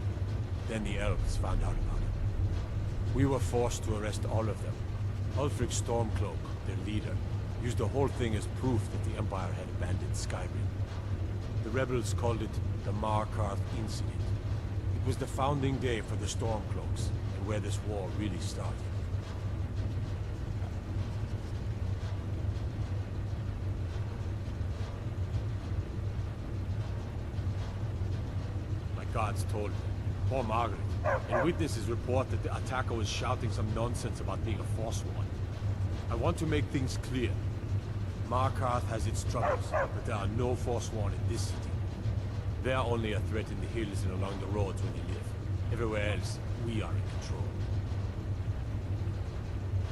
[SPEAKER 10] Then the elves found out about it. We were forced to arrest all of them. Ulfric Stormcloak, their leader, used the whole thing as proof that the Empire had abandoned Skyrim. The rebels called it the Markarth Incident. It was the founding day for the Stormcloaks, and where this war really started. My gods told me. Poor Margaret. And witnesses report that the attacker was shouting some nonsense about being a Forsworn. I want to make things clear. Markarth has its troubles, but there are no Forsworn in this city. They are only a threat in the hills and along the roads where they live. Everywhere else, we are in control.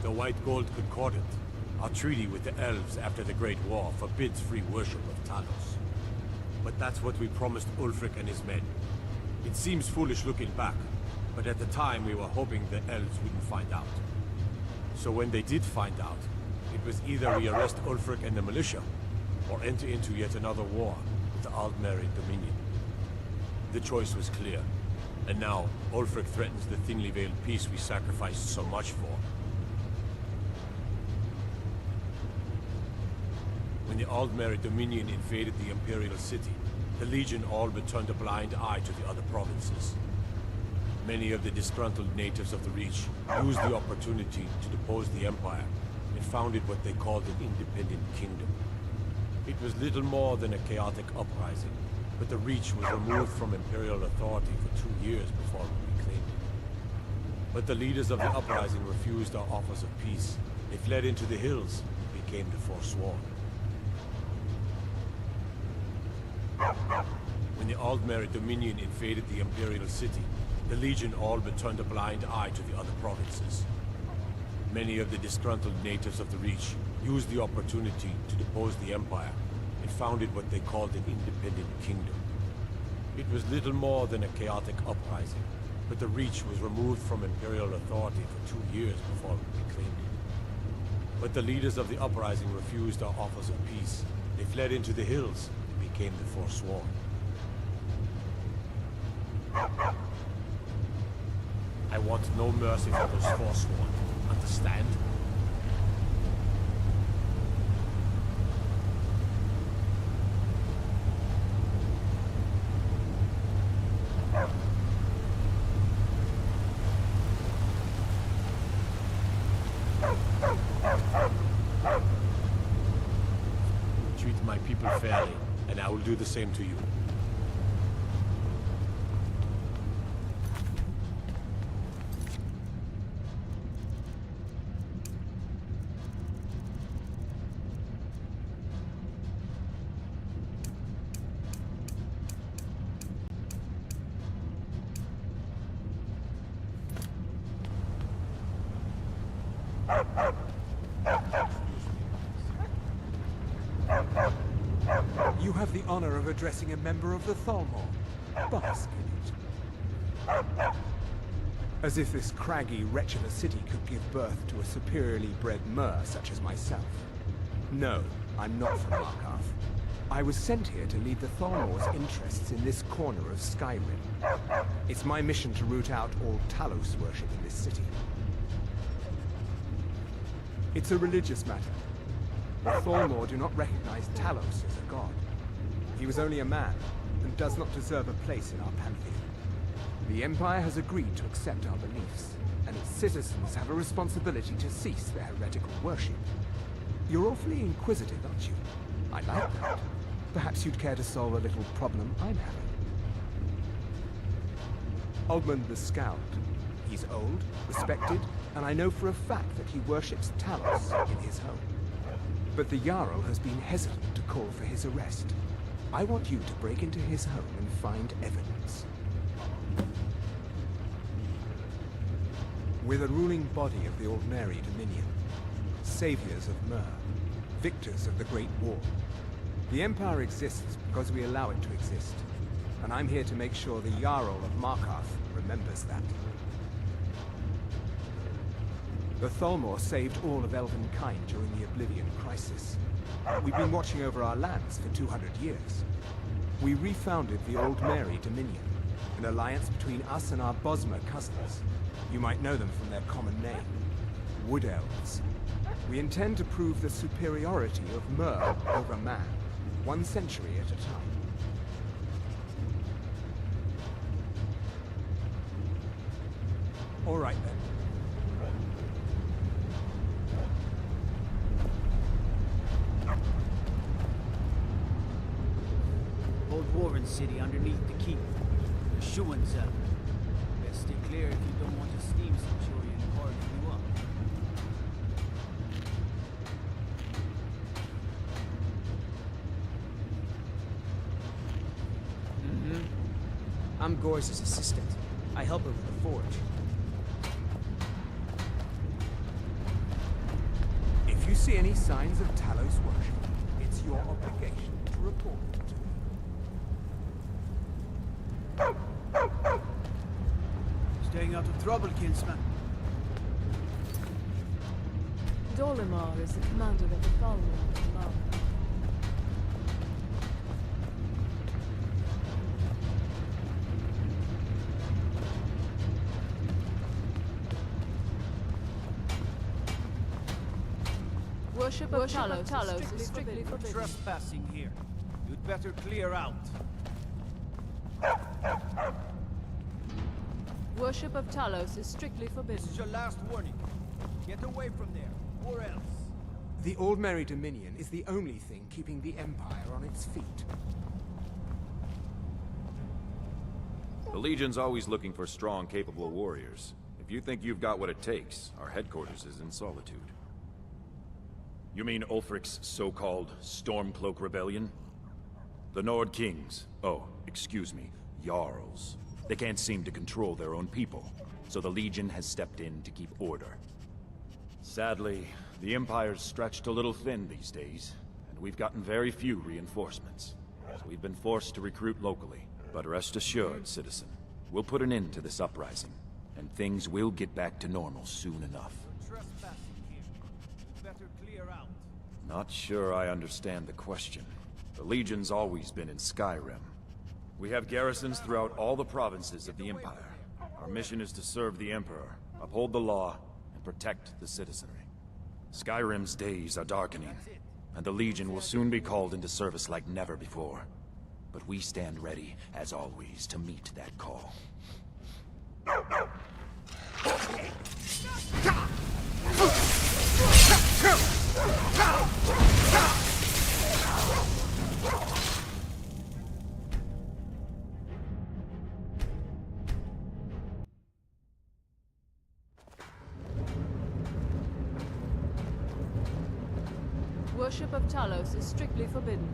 [SPEAKER 10] The White Gold Concordant, our treaty with the elves after the Great War, forbids free worship of Talos. But that's what we promised Ulfric and his men. It seems foolish looking back, but at the time we were hoping the elves wouldn't find out. So when they did find out, it was either we arrest Ulfric and the militia, or enter into yet another war with the Aldmeri Dominion. The choice was clear, and now Ulfric threatens the thinly veiled peace we sacrificed so much for. When the Aldmeri Dominion invaded the Imperial City, the Legion all but turned a blind eye to the other provinces. Many of the disgruntled natives of the Reach used the opportunity to depose the Empire and founded what they called an independent kingdom. It was little more than a chaotic uprising, but the Reach was removed from Imperial authority for 2 years before we reclaimed it. But the leaders of the uprising refused our offers of peace. They fled into the hills and became the Forsworn. When the Aldmeri Dominion invaded the Imperial City, the Legion all but turned a blind eye to the other provinces. Many of the disgruntled natives of the Reach used the opportunity to depose the Empire and founded what they called an independent kingdom. It was little more than a chaotic uprising, but the Reach was removed from Imperial authority for 2 years before we reclaimed it. But the leaders of the uprising refused our offers of peace. They fled into the hills and became the Forsworn. I want no mercy for those Forsworn. Understand? Treat my people fairly, and I will do the same to you.
[SPEAKER 3] You have the honor of addressing a member of the Thalmor. Bask in it. As if this craggy wretch of a city could give birth to a superiorly bred mer such as myself. No, I'm not from Markarth. I was sent here to lead the Thalmor's interests in this corner of Skyrim. It's my mission to root out all Talos worship in this city. It's a religious matter. The Thalmor do not recognize Talos as a god. He was only a man, and does not deserve a place in our pantheon. The Empire has agreed to accept our beliefs, and its citizens have a responsibility to cease their heretical worship. You're awfully inquisitive, aren't you? I like that. Perhaps you'd care to solve a little problem I'm having. Ogmund the Scout. He's old, respected, and I know for a fact that he worships Talos in his home. But the Jarl has been hesitant to call for his arrest. I want you to break into his home and find evidence. We're the ruling body of the Ordinary Dominion, saviors of Myr, victors of the Great War. The Empire exists because we allow it to exist, and I'm here to make sure the Jarl of Markarth remembers that. The Thalmor saved all of Elvenkind during the Oblivion Crisis. We've been watching over our lands for 200 years. We refounded the Old Mary Dominion, an alliance between us and our Bosmer cousins. You might know them from their common name, Wood Elves. We intend to prove the superiority of Myr over man, 1 century at a time. All right then.
[SPEAKER 15] Old Warren City underneath the keep. The Shuan's out. Best stay clear if you don't want a steam centurion hard you up.
[SPEAKER 16] I'm Gors's assistant. I help her with the forge.
[SPEAKER 3] If you see any signs of Talos worship, it's your obligation to report them to me.
[SPEAKER 15] Staying out of trouble, kinsman.
[SPEAKER 1] Dolimar is the commander of the Thalmor in Mark. Worship of Talos is strictly forbidden.
[SPEAKER 15] Trespassing here. You'd better clear out.
[SPEAKER 1] Worship of Talos is strictly forbidden.
[SPEAKER 15] This is your last warning. Get away from there, or else.
[SPEAKER 3] The Old Mary Dominion is the only thing keeping the Empire on its feet.
[SPEAKER 8] The Legion's always looking for strong, capable warriors. If you think you've got what it takes, our headquarters is in Solitude. You mean Ulfric's so-called Stormcloak Rebellion? The Nord Kings, oh, excuse me, Jarls. They can't seem to control their own people, so the Legion has stepped in to keep order. Sadly, the Empire's stretched a little thin these days, and we've gotten very few reinforcements. So we've been forced to recruit locally. But rest assured, citizen, we'll put an end to this uprising, and things will get back to normal soon enough.
[SPEAKER 15] Trespassing here. You'd better clear out.
[SPEAKER 8] Not sure I understand the question. The Legion's always been in Skyrim. We have garrisons throughout all the provinces of the Empire. Our mission is to serve the Emperor, uphold the law, and protect the citizenry. Skyrim's days are darkening, and the Legion will soon be called into service like never before. But we stand ready, as always, to meet that call.
[SPEAKER 1] Worship of Talos is strictly forbidden.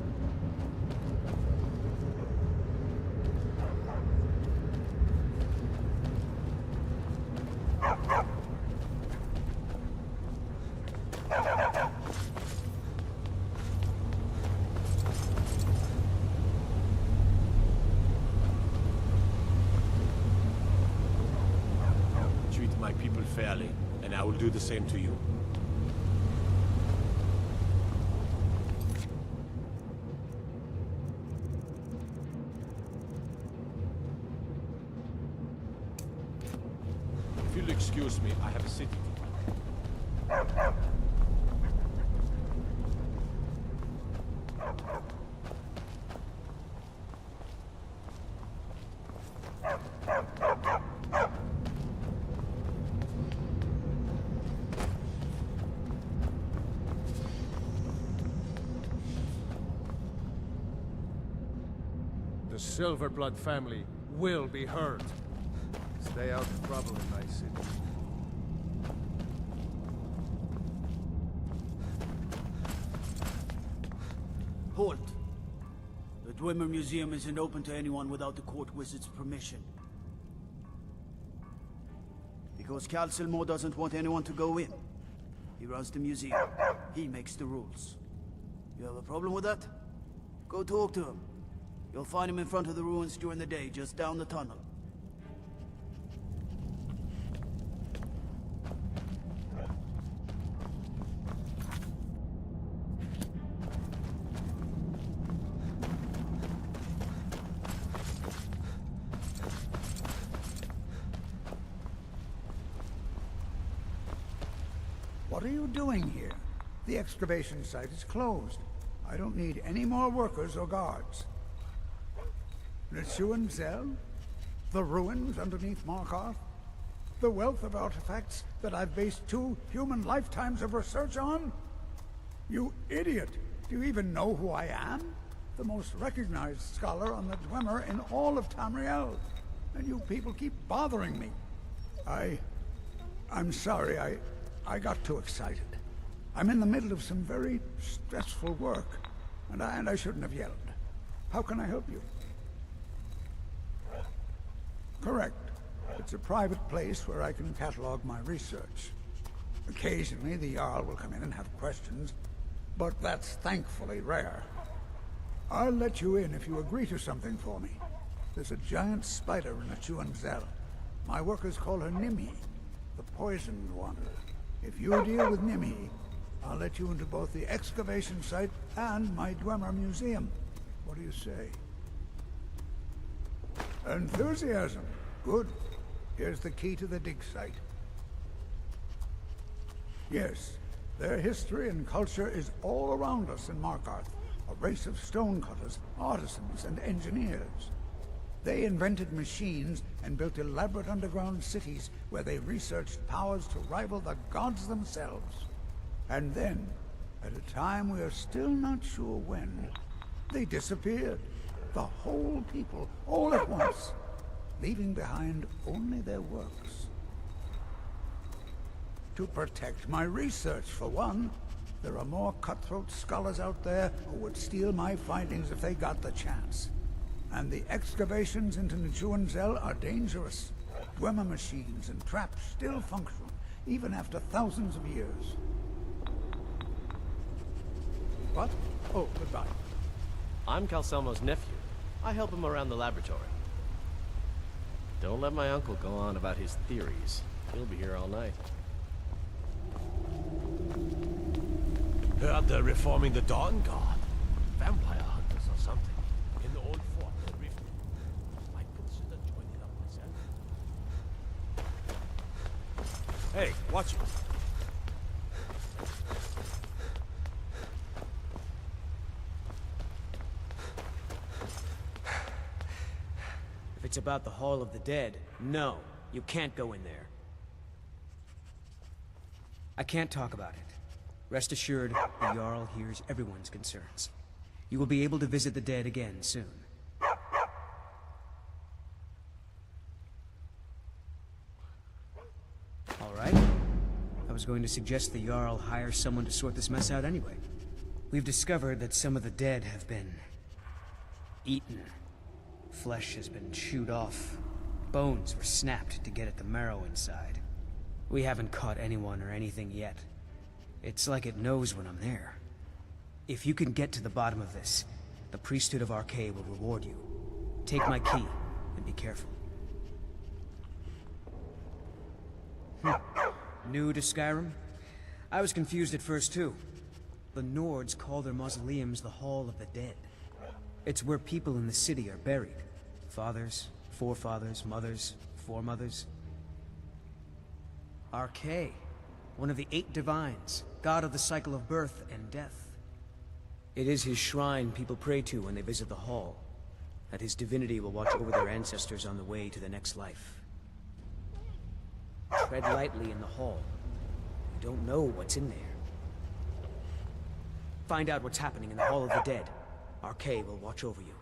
[SPEAKER 10] Treat my people fairly, and I will do the same to you. If you'll excuse me, I have a city to run.
[SPEAKER 6] The Silverblood family will be heard. Stay out of trouble in my city.
[SPEAKER 15] Halt! The Dwemer Museum isn't open to anyone without the court wizard's permission. Because Cal Silmo doesn't want anyone to go in. He runs the museum. He makes the rules. You have a problem with that? Go talk to him. You'll find him in front of the ruins during the day, just down the tunnel.
[SPEAKER 12] What are you doing here? The excavation site is closed. I don't need any more workers or guards. Neshuan Zell? The ruins underneath Markarth? The wealth of artifacts that I've based 2 human lifetimes of research on? You idiot! Do you even know who I am? The most recognized scholar on the Dwemer in all of Tamriel. And you people keep bothering me. I'm sorry, I got too excited. I'm in the middle of some very stressful work, and I shouldn't have yelled. How can I help you? Correct. It's a private place where I can catalog my research. Occasionally, the Jarl will come in and have questions, but that's thankfully rare. I'll let you in if you agree to something for me. There's a giant spider in the Chuan Zell. My workers call her Nimi, the poisoned one. If you deal with Nimi, I'll let you into both the excavation site and my Dwemer Museum. What do you say? Enthusiasm. Good. Here's the key to the dig site. Yes, their history and culture is all around us in Markarth. A race of stonecutters, artisans, and engineers. They invented machines and built elaborate underground cities where they researched powers to rival the gods themselves. And then, at a time we are still not sure when, they disappeared. The whole people, all at once, leaving behind only their works. To protect my research, for one. There are more cutthroat scholars out there who would steal my findings if they got the chance. And the excavations into Neshuan Zell are dangerous. Dwemer machines and traps still function, even after thousands of years. What? Oh, goodbye.
[SPEAKER 21] I'm Calselmo's nephew. I help him around the laboratory. Don't let my uncle go on about his theories. He'll be here all night.
[SPEAKER 10] Heard they're reforming the Dawn Guard. Vampire hunters or something. In the old fort, the Rift. Might consider joining up myself. Hey, watch it.
[SPEAKER 16] If it's about the Hall of the Dead, no, you can't go in there. I can't talk about it. Rest assured, the Jarl hears everyone's concerns. You will be able to visit the dead again soon. All right. I was going to suggest the Jarl hire someone to sort this mess out anyway. We've discovered that some of the dead have been eaten. Flesh has been chewed off. Bones were snapped to get at the marrow inside. We haven't caught anyone or anything yet. It's like it knows when I'm there. If you can get to the bottom of this, the priesthood of Arcade will reward you. Take my key, and be careful. New to Skyrim? I was confused at first too. The Nords call their mausoleums the Hall of the Dead. It's where people in the city are buried. Fathers, forefathers, mothers, foremothers. Arcade, one of the 8 divines, god of the cycle of birth and death. It is his shrine people pray to when they visit the hall, that his divinity will watch over their ancestors on the way to the next life. Tread lightly in the hall. You don't know what's in there. Find out what's happening in the Hall of the Dead. Arcade will watch over you.